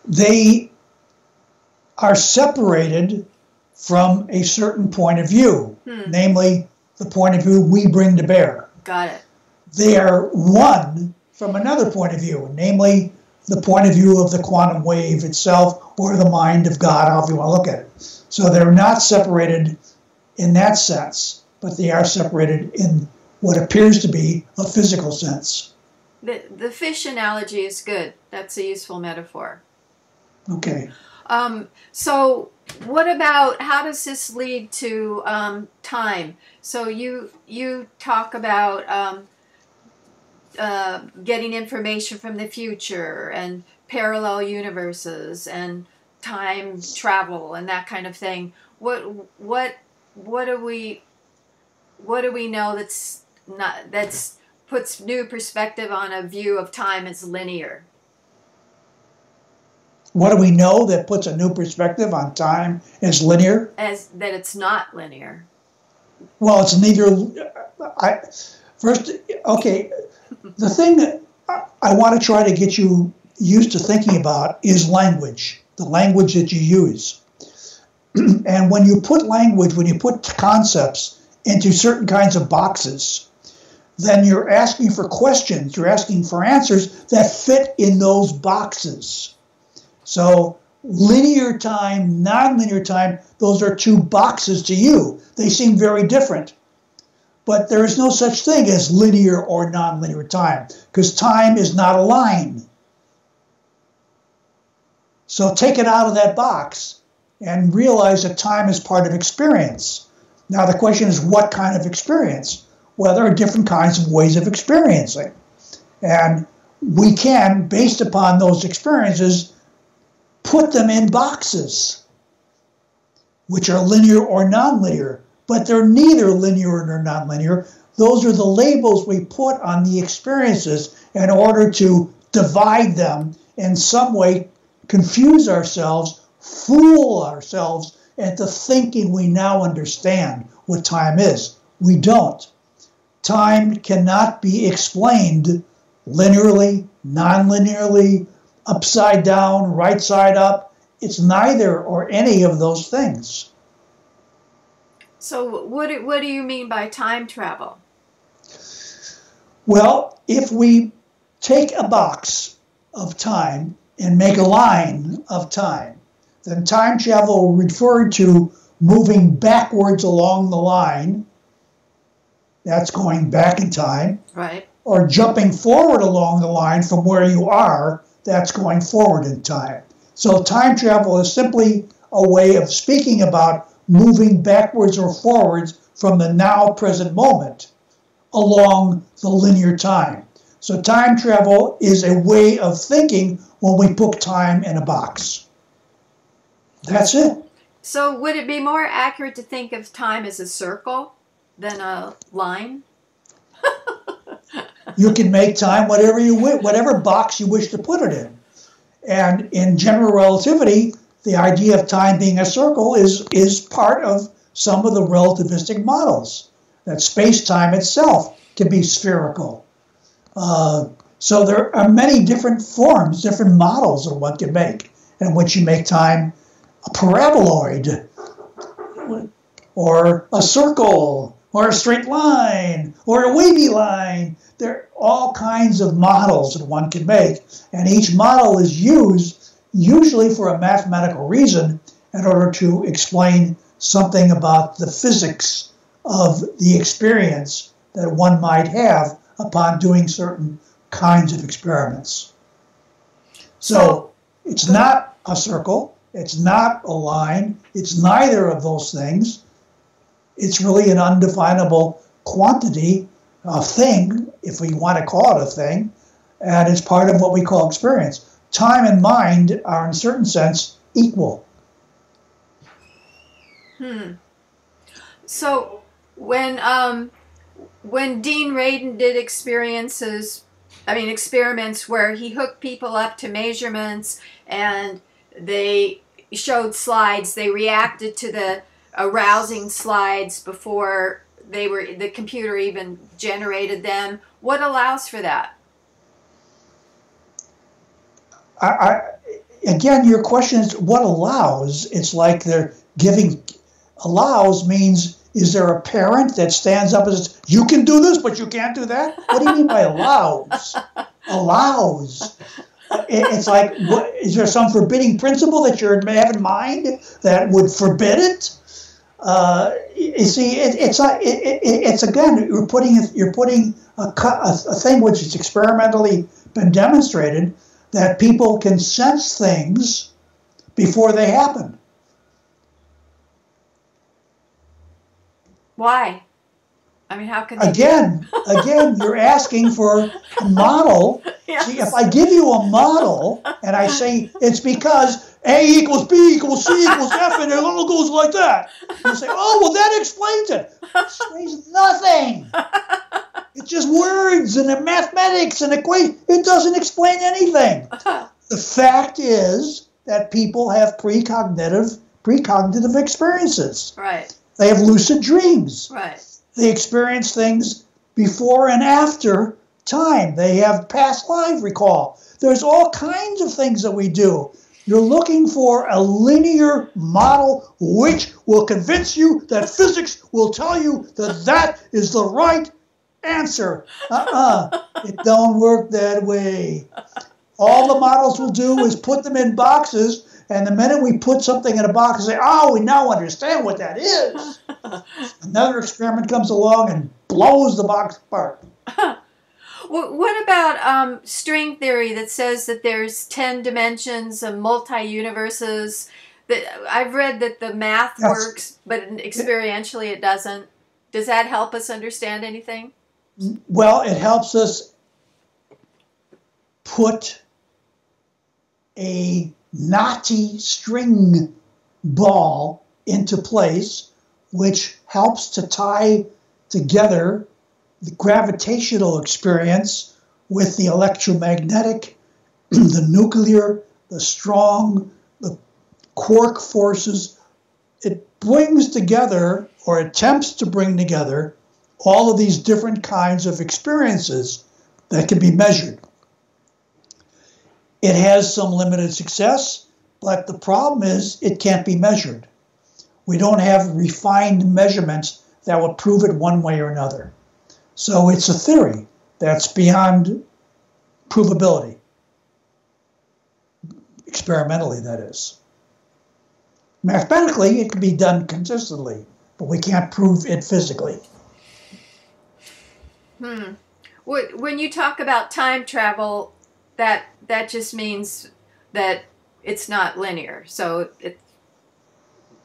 They are separated from a certain point of view, namely the point of view we bring to bear. Got it. They are one from another point of view, namely the point of view of the quantum wave itself, or the mind of God, however you want to look at it. So they're not separated in that sense, but they are separated in what appears to be a physical sense. The fish analogy is good. That's a useful metaphor. Okay. So what about, how does this lead to time? So you talk about getting information from the future and parallel universes and time travel and that kind of thing. What do we know that's puts new perspective on a view of time as linear? What do we know that puts a new perspective on time as linear? As that it's not linear. Well, it's neither. The thing that I want to try to get you used to thinking about is language, the language that you use. And when you put concepts into certain kinds of boxes, then you're asking for questions, you're asking for answers that fit in those boxes. So linear time, nonlinear time, those are two boxes to you. They seem very different. But there is no such thing as linear or nonlinear time, because time is not a line. So take it out of that box and realize that time is part of experience. Now the question is, what kind of experience? Well, there are different kinds of ways of experiencing. And we can, based upon those experiences, put them in boxes, which are linear or nonlinear, but they're neither linear nor nonlinear. Those are the labels we put on the experiences in order to divide them in some way, confuse ourselves, fool ourselves into thinking we now understand what time is. We don't. Time cannot be explained linearly, nonlinearly, upside down, right side up. It's neither or any of those things. So what do you mean by time travel? Well, if we take a box of time and make a line of time, then time travel referred to moving backwards along the line. That's going back in time. Right. Or jumping forward along the line from where you are. That's going forward in time. So time travel is simply a way of speaking about moving backwards or forwards from the now present moment along the linear time. So time travel is a way of thinking when we put time in a box. That's it. So would it be more accurate to think of time as a circle than a line? You can make time whatever you wish, whatever box you wish to put it in. And in general relativity, the idea of time being a circle is part of some of the relativistic models, that space-time itself can be spherical. So there are many different forms, different models of what can make, in which you make time a paraboloid, or a circle, or a straight line, or a wavy line. There are all kinds of models that one can make, and each model is used usually for a mathematical reason in order to explain something about the physics of the experience that one might have upon doing certain kinds of experiments. So it's not a circle, it's not a line, it's neither of those things. It's really an undefinable quantity, a thing, if we want to call it a thing, and it's part of what we call experience. Time and mind are, in a certain sense, equal. So when Dean Radin did experiments where he hooked people up to measurements and they showed slides, they reacted to the arousing slides before the computer even generated them. What allows for that? Again, your question is what allows? It's like they're giving. Allows means, is there a parent that stands up and says, you can do this, but you can't do that? What do you mean by allows? Allows. It's like, is there some forbidding principle that you have in mind that would forbid it? You see, it's again, you're putting a thing which has experimentally been demonstrated, that people can sense things before they happen. Why? I mean, how can they Again, you're asking for a model. Yes. See, if I give you a model and I say it's because A equals B equals C equals F and it all goes like that, you say, oh, well, that explains it. It explains nothing. It's just words and mathematics and equations. It doesn't explain anything. The fact is that people have precognitive experiences. Right. They have lucid dreams. Right. They experience things before and after time. They have past life recall. There's all kinds of things that we do. You're looking for a linear model which will convince you that physics will tell you that that is the right answer. It don't work that way. All the models will do is put them in boxes, and the minute we put something in a box and say, oh, we now understand what that is, another experiment comes along and blows the box apart. What about string theory that says that there's 10 dimensions and multi-universes? I've read that the math works, but experientially it doesn't. Does that help us understand anything? Well, it helps us put a knotty string ball into place, which helps to tie together the gravitational experience with the electromagnetic, the nuclear, the strong, the quark forces. It brings together, or attempts to bring together, all of these different kinds of experiences that can be measured. It has some limited success, but the problem is it can't be measured. We don't have refined measurements that would prove it one way or another. So it's a theory that's beyond provability. Experimentally, that is. Mathematically, it can be done consistently, but we can't prove it physically. When you talk about time travel, that just means that it's not linear. So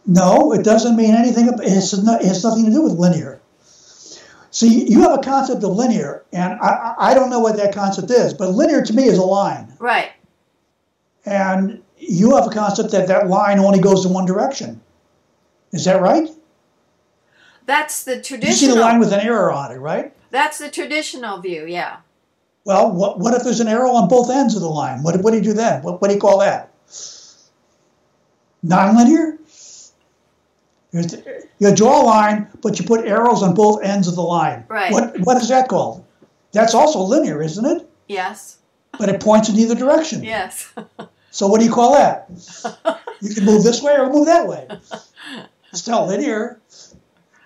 No, it doesn't mean anything. It has nothing to do with linear. See, you have a concept of linear, and I don't know what that concept is, but linear to me is a line. Right. And you have a concept that line only goes in one direction. Is that right? That's the traditional. You see the line with an arrow on it, right? That's the traditional view, yeah. Well, what if there's an arrow on both ends of the line? What do you do then? What do you call that? Nonlinear? You draw a line, but you put arrows on both ends of the line. Right. What is that called? That's also linear, isn't it? Yes. But it points in either direction. Yes. So what do you call that? You can move this way or move that way. Still linear.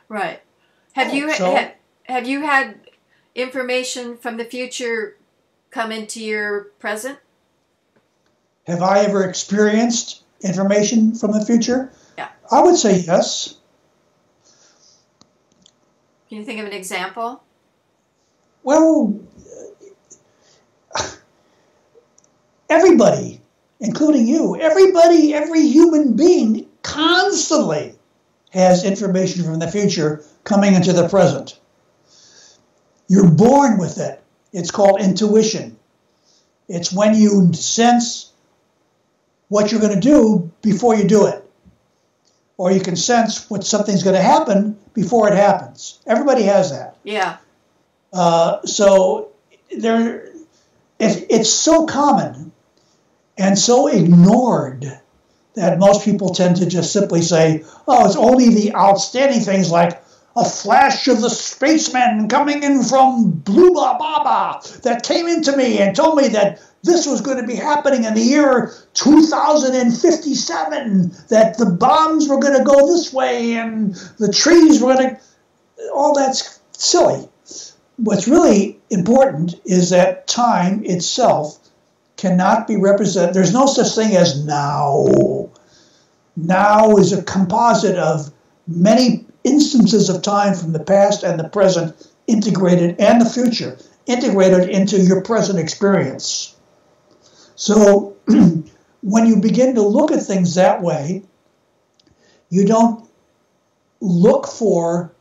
Right. Have you had information from the future come into your present? Have I ever experienced information from the future? Yeah. I would say yes. Can you think of an example? Well, everybody, including you, every human being constantly has information from the future coming into the present. You're born with it. It's called intuition. It's when you sense what you're going to do before you do it. Or you can sense what something's going to happen before it happens. Everybody has that. Yeah. So it's so common and so ignored that most people tend to just simply say, oh, it's only the outstanding things like a flash of the spaceman coming in from Blue Baba that came into me and told me that this was going to be happening in the year 2057, that the bombs were going to go this way and the trees were going to... All that's silly. What's really important is that time itself cannot be represented. There's no such thing as now. Now is a composite of many instances of time from the past and the present integrated, and the future integrated into your present experience. So when you begin to look at things that way, you don't look for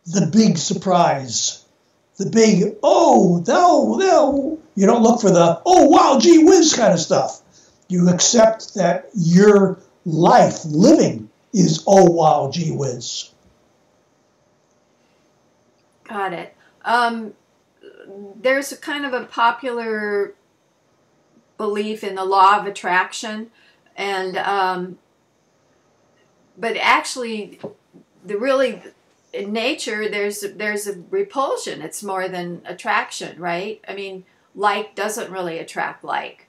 the big surprise, the big, oh, no. You don't look for the, oh, wow, gee whiz kind of stuff. You accept that your life living is, oh, wow, gee whiz. Got it. There's a kind of a popular belief in the law of attraction, and but actually, in nature, there's a repulsion. It's more than attraction, right? I mean, like doesn't really attract like.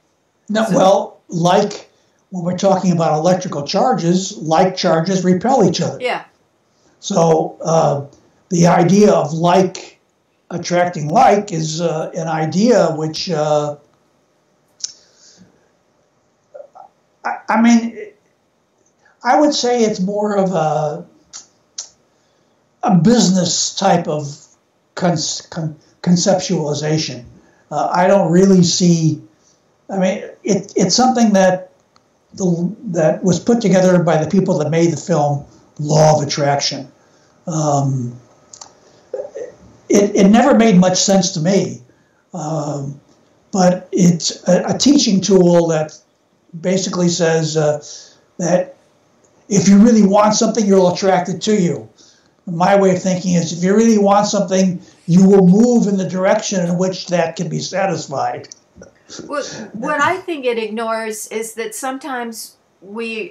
No, so, well, like when we're talking about electrical charges, like charges repel each other. Yeah. So the idea of like attracting like is an idea which, I mean, I would say it's more of a business type of conceptualization. I don't really see. I mean, it's something that was put together by the people that made the film Law of Attraction. It never made much sense to me, but it's a teaching tool that basically says that if you really want something, you'll attract it to you. My way of thinking is if you really want something, you will move in the direction in which that can be satisfied. Well, what I think it ignores is that sometimes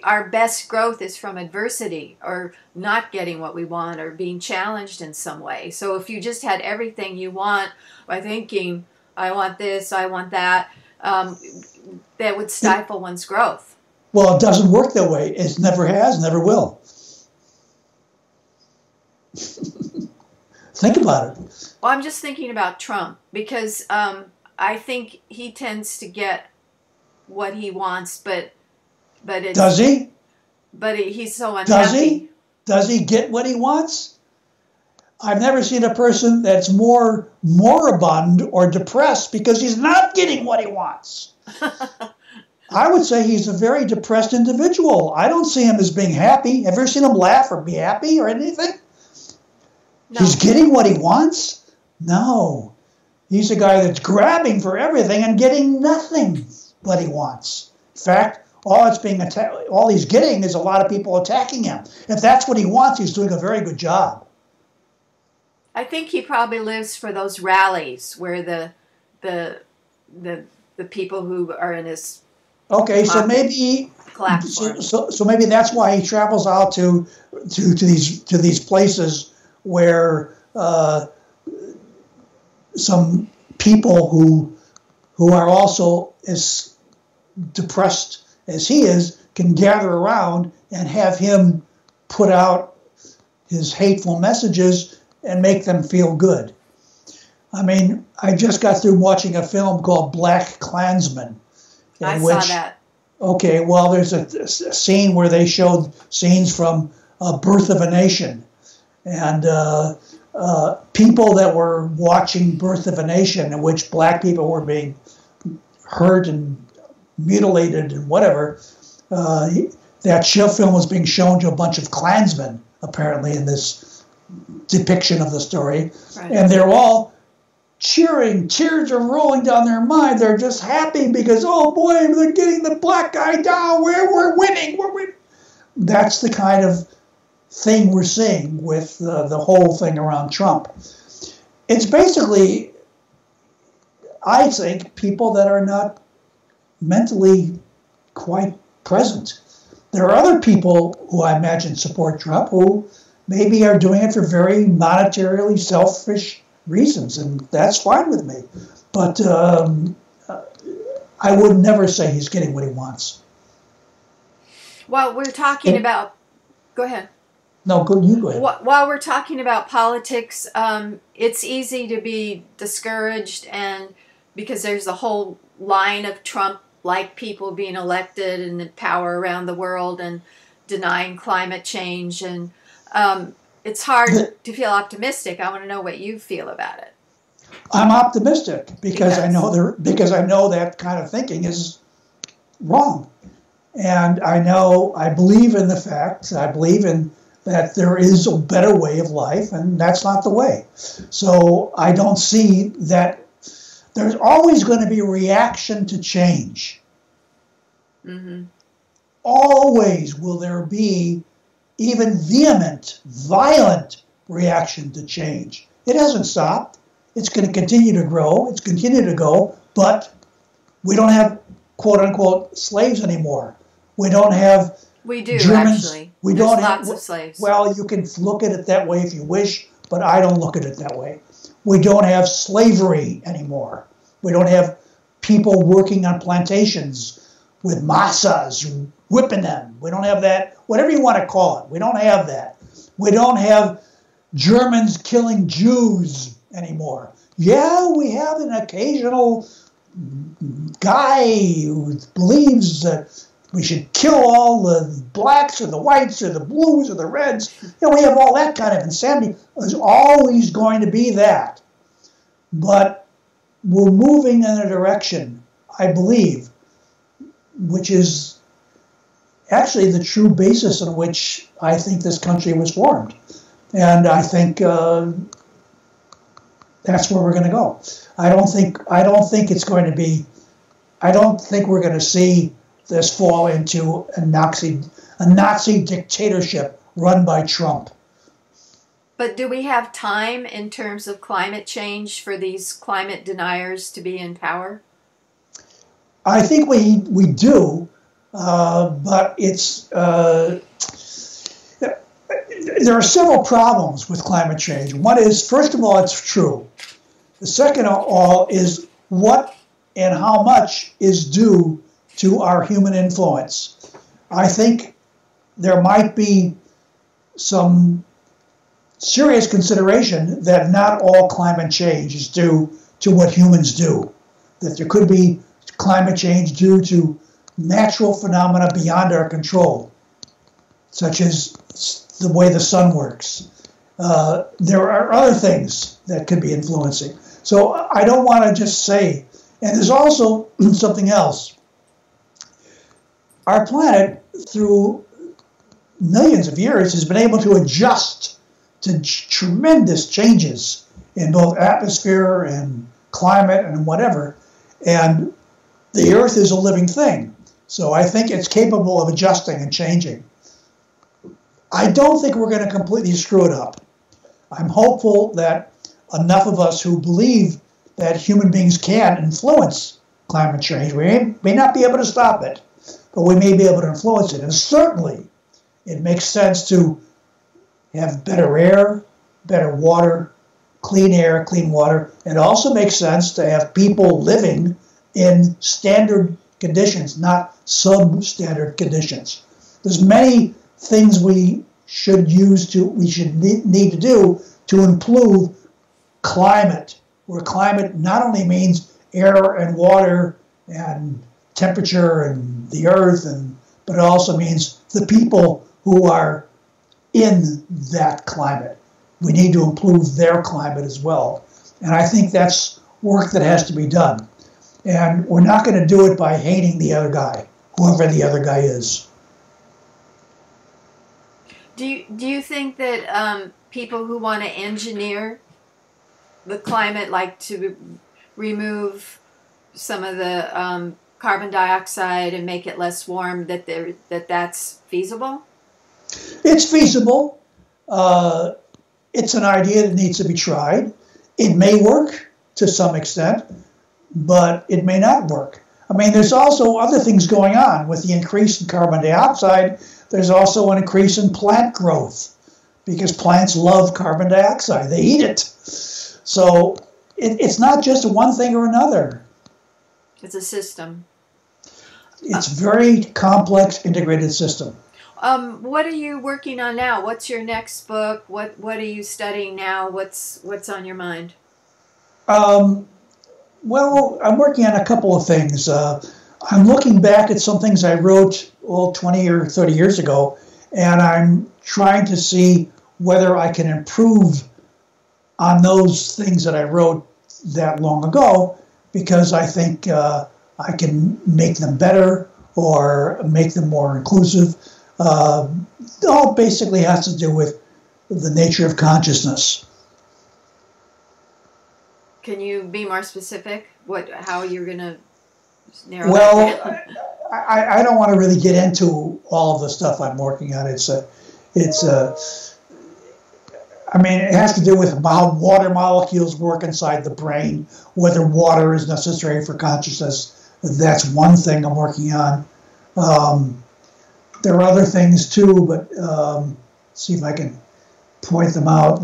our best growth is from adversity or not getting what we want or being challenged in some way. So if you just had everything you want by thinking, I want this, I want that, that would stifle one's growth. Well, it doesn't work that way. It never has, never will. Think about it. Well, I'm just thinking about Trump because I think he tends to get what he wants, but does he? But he's so unhappy. Does he get what he wants? I've never seen a person that's more moribund or depressed because he's not getting what he wants. I would say he's a very depressed individual. I don't see him as being happy. Have you ever seen him laugh or be happy or anything? No. He's getting what he wants? No. He's a guy that's grabbing for everything and getting nothing what he wants. In fact, all he's getting is a lot of people attacking him. If that's what he wants, he's doing a very good job. I think he probably lives for those rallies where the the the the people who are in his Okay, so pocket maybe platform. so maybe that's why he travels out to these places where some people who are also as depressed as he is can gather around and have him put out his hateful messages and make them feel good. I mean, I just got through watching a film called Black Klansman. Saw that. Okay, well, there's a scene where they showed scenes from Birth of a Nation. And people that were watching Birth of a Nation, in which black people were being hurt and mutilated and whatever, that film was being shown to a bunch of Klansmen, apparently, in this depiction of the story. Right. And they're all cheering, tears are rolling down their mind. They're just happy because, oh boy, they're getting the black guy down. We're winning. We're winning. That's the kind of thing we're seeing with the whole thing around Trump. It's basically, I think, people that are not mentally quite present. There are other people who I imagine support Trump who maybe are doing it for very monetarily selfish reasons, and that's fine with me. But I would never say he's getting what he wants. Well, we're talking about... Go ahead. No, you go ahead. While we're talking about politics, it's easy to be discouraged, and because there's a whole line of Trump-like people being elected and in power around the world and denying climate change, and it's hard to feel optimistic. I want to know what you feel about it. I'm optimistic because I know that kind of thinking is wrong, and I believe in the facts. I believe in that there is a better way of life, and that's not the way. So I don't see that. There's always going to be a reaction to change. Mm-hmm. Always will there be even vehement, violent reaction to change. It hasn't stopped. It's going to continue to grow. It's continue to go, but we don't have quote unquote slaves anymore. We don't have We do, Germans. actually. We There's don't lots have, of slaves. Well, you can look at it that way if you wish, but I don't look at it that way. We don't have slavery anymore. We don't have people working on plantations with massas, whipping them. We don't have that, whatever you want to call it. We don't have that. We don't have Germans killing Jews anymore. Yeah, we have an occasional guy who believes that we should kill all the blacks or the whites or the blues or the reds. You know, we have all that kind of insanity. There's always going to be that. But we're moving in a direction, I believe, which is actually the true basis on which I think this country was formed. And I think that's where we're going to go. I don't think it's going to be, I don't think we're going to see this fall into a Nazi dictatorship run by Trump. But do we have time in terms of climate change for these climate deniers to be in power? I think we do, but it's there are several problems with climate change. One is, first of all, it's true. The second of all is what and how much is due to our human influence. I think there might be some serious consideration that not all climate change is due to what humans do. That there could be climate change due to natural phenomena beyond our control, such as the way the sun works. There are other things that could be influencing. So I don't want to just say, and there's also something else. Our planet, through millions of years, has been able to adjust to tremendous changes in both atmosphere and climate and whatever. And the Earth is a living thing. So I think it's capable of adjusting and changing. I don't think we're going to completely screw it up. I'm hopeful that enough of us who believe that human beings can influence climate change. We may not be able to stop it, but we may be able to influence it. And certainly, it makes sense to have better air, better water, clean air, clean water. It also makes sense to have people living in standard conditions, not substandard conditions. There's many things we should need to do to improve climate, where climate not only means air and water and temperature and the earth, but it also means the people who are in that climate. We need to improve their climate as well. And I think that's work that has to be done. And we're not going to do it by hating the other guy, whoever the other guy is. Do you think that people who want to engineer the climate, like to remove some of the carbon dioxide and make it less warm, that's feasible? It's feasible. It's an idea that needs to be tried. It may work to some extent, but it may not work. I mean, there's also other things going on with the increase in carbon dioxide. There's also an increase in plant growth because plants love carbon dioxide. They eat it. So it's not just one thing or another. It's a system. It's a very complex, integrated system. What are you working on now? What's your next book? What are you studying now? What's on your mind? Well, I'm working on a couple of things. I'm looking back at some things I wrote 20 or 30 years ago, and I'm trying to see whether I can improve on those things that I wrote that long ago, because I think I can make them better or make them more inclusive. All basically has to do with the nature of consciousness. Can you be more specific? How you're going to narrow that down? Well, I don't want to really get into all of the stuff I'm working on. I mean, it has to do with how water molecules work inside the brain, whether water is necessary for consciousness. That's one thing I'm working on. There are other things too, but see if I can point them out.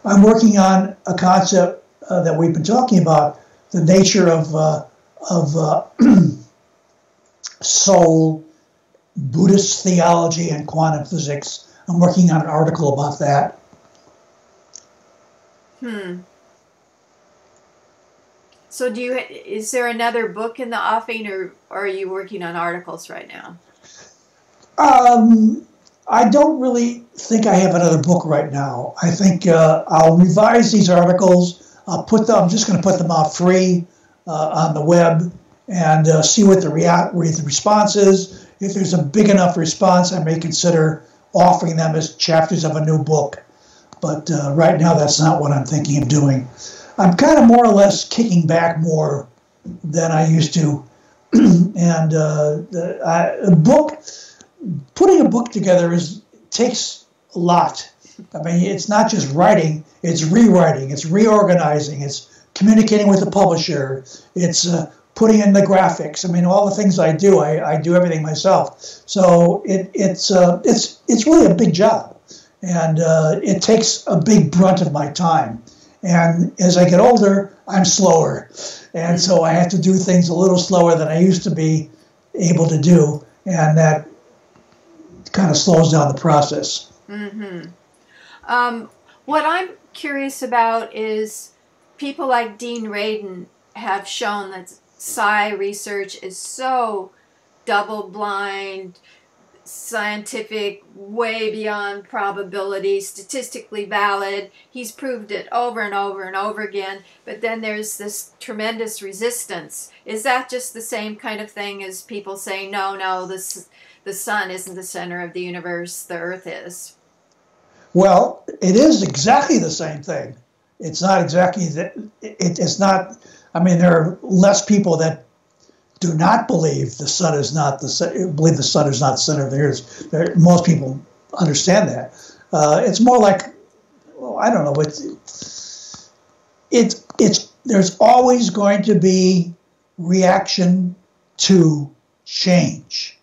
I'm working on a concept that we've been talking about, the nature of soul, Buddhist theology, and quantum physics. I'm working on an article about that. So is there another book in the offing, or are you working on articles right now? I don't really think I have another book right now. I think I'll revise these articles. I'm just going to put them out free on the web and see what the response is. If there's a big enough response, I may consider offering them as chapters of a new book. But right now, that's not what I'm thinking of doing. I'm kind of more or less kicking back more than I used to. And putting a book together takes a lot. I mean, it's not just writing, it's rewriting, it's reorganizing, it's communicating with the publisher, it's putting in the graphics. I mean, all the things I do everything myself. So it's really a big job, and it takes a big brunt of my time. And as I get older, I'm slower, and so I have to do things a little slower than I used to be able to do, and that kind of slows down the process. Mm-hmm. What I'm curious about is people like Dean Radin have shown that psi research is so double-blind, scientific, way beyond probability, statistically valid. He's proved it over and over and over again, but then there's this tremendous resistance. Is that just the same kind of thing as people saying, no, the sun isn't the center of the universe, the earth is? Well, it is exactly the same thing. It's not exactly that. It's not. I mean, there are less people that do not believe the sun is not the center of the earth. Most people understand that. It's more like, well, I don't know. It's there's always going to be reaction to change.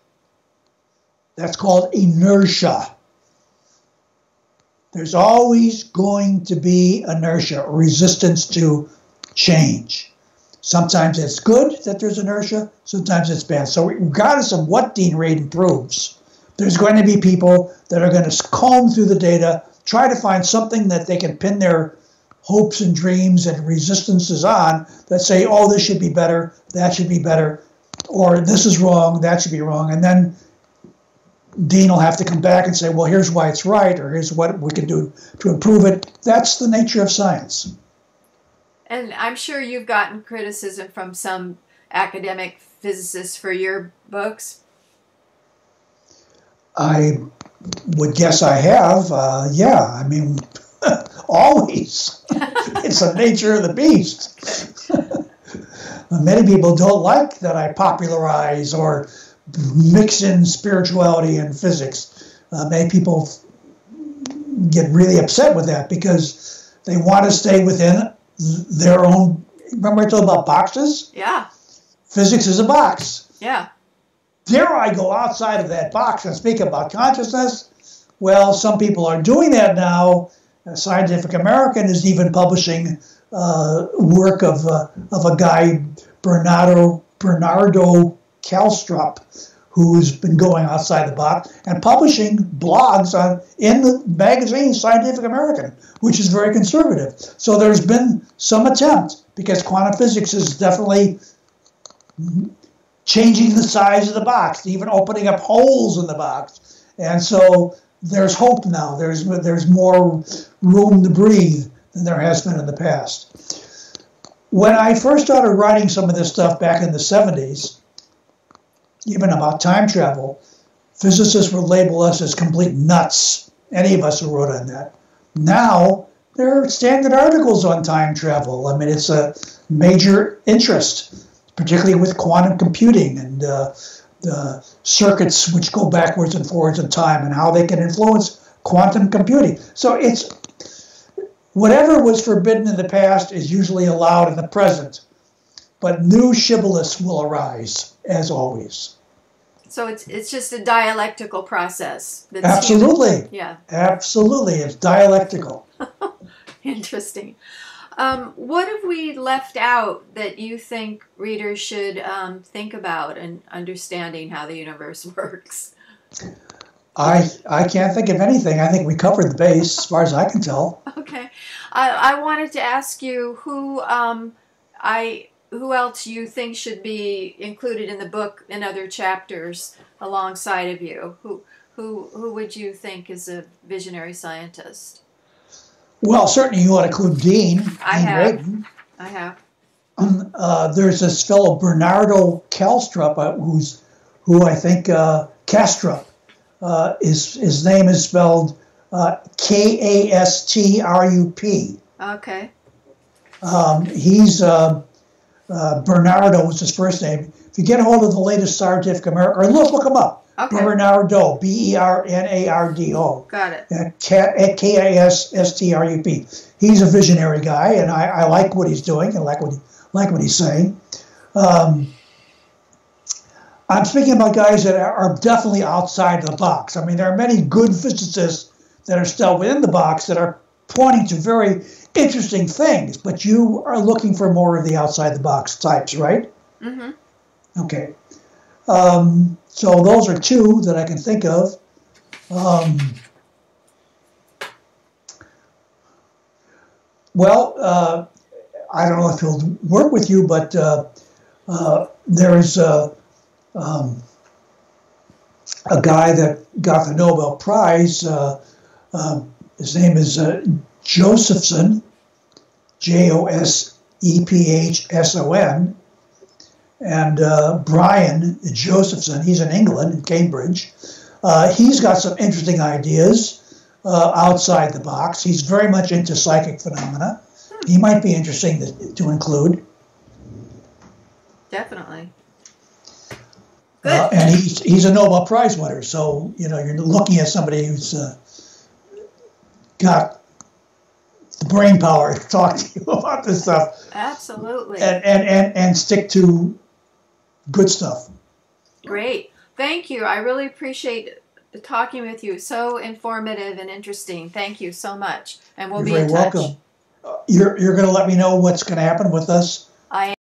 That's called inertia. There's always going to be inertia, resistance to change. Sometimes it's good that there's inertia, sometimes it's bad. So regardless of what Dean Radin proves, there's going to be people that are going to comb through the data, try to find something that they can pin their hopes and dreams and resistances on that say, oh, this should be better, that should be better, or this is wrong, that should be wrong. And then Dean will have to come back and say, well, here's why it's right, or here's what we can do to improve it. That's the nature of science. And I'm sure you've gotten criticism from some academic physicists for your books. I would guess I have. Yeah, I mean, always. It's the nature of the beast. Many people don't like that I popularize or mix in spirituality and physics. Many people get really upset with that because they want to stay within their own. Remember I told about boxes? Yeah. Physics is a box. Yeah. Dare I go outside of that box and speak about consciousness? Well, some people are doing that now. Scientific American is even publishing work of a guy, Bernardo Kastrup, who's been going outside the box and publishing blogs in the magazine Scientific American, which is very conservative. So there's been some attempt, because quantum physics is definitely changing the size of the box, even opening up holes in the box. And so there's hope now. There's more room to breathe than there has been in the past. When I first started writing some of this stuff back in the 70s, even about time travel, physicists would label us as complete nuts, any of us who wrote on that. Now, there are standard articles on time travel. I mean, it's a major interest, particularly with quantum computing and the circuits which go backwards and forwards in time and how they can influence quantum computing. So it's whatever was forbidden in the past is usually allowed in the present, but new shibboleths will arise, as always. So it's just a dialectical process. That's Absolutely. Human. Yeah. Absolutely. It's dialectical. Interesting. What have we left out that you think readers should think about in understanding how the universe works? I can't think of anything. I think we covered the base as far as I can tell. Okay. I wanted to ask you who else you think should be included in the book in other chapters alongside of you? Who would you think is a visionary scientist? Well, certainly you ought to include Dean. I have. There's this fellow Bernardo Kastrup, who I think Kastrup. His name is spelled Kastrup. Okay. He's Bernardo was his first name. If you get a hold of the latest Scientific American, or look him up. Okay. Bernardo, Bernardo. Got it. Kastrup. He's a visionary guy, and I like what he's doing and like what he's saying. I'm speaking about guys that are definitely outside the box. I mean, there are many good physicists that are still within the box that are pointing to very interesting things, but you are looking for more of the outside the box types, right? Mm-hmm. Okay. So those are two that I can think of. I don't know if he'll work with you, but there is a guy that got the Nobel Prize. His name is Josephson, Josephson, and Brian Josephson. He's in England, in Cambridge. He's got some interesting ideas outside the box. He's very much into psychic phenomena. He might be interesting to include. Definitely. Good. And he's a Nobel Prize winner, so you're looking at somebody who's got the brain power to talk to you about this stuff. Absolutely. And stick to good stuff. Great. Thank you. I really appreciate talking with you. So informative and interesting. Thank you so much. And we'll be in touch. You're very welcome. You're going to let me know what's going to happen with us. I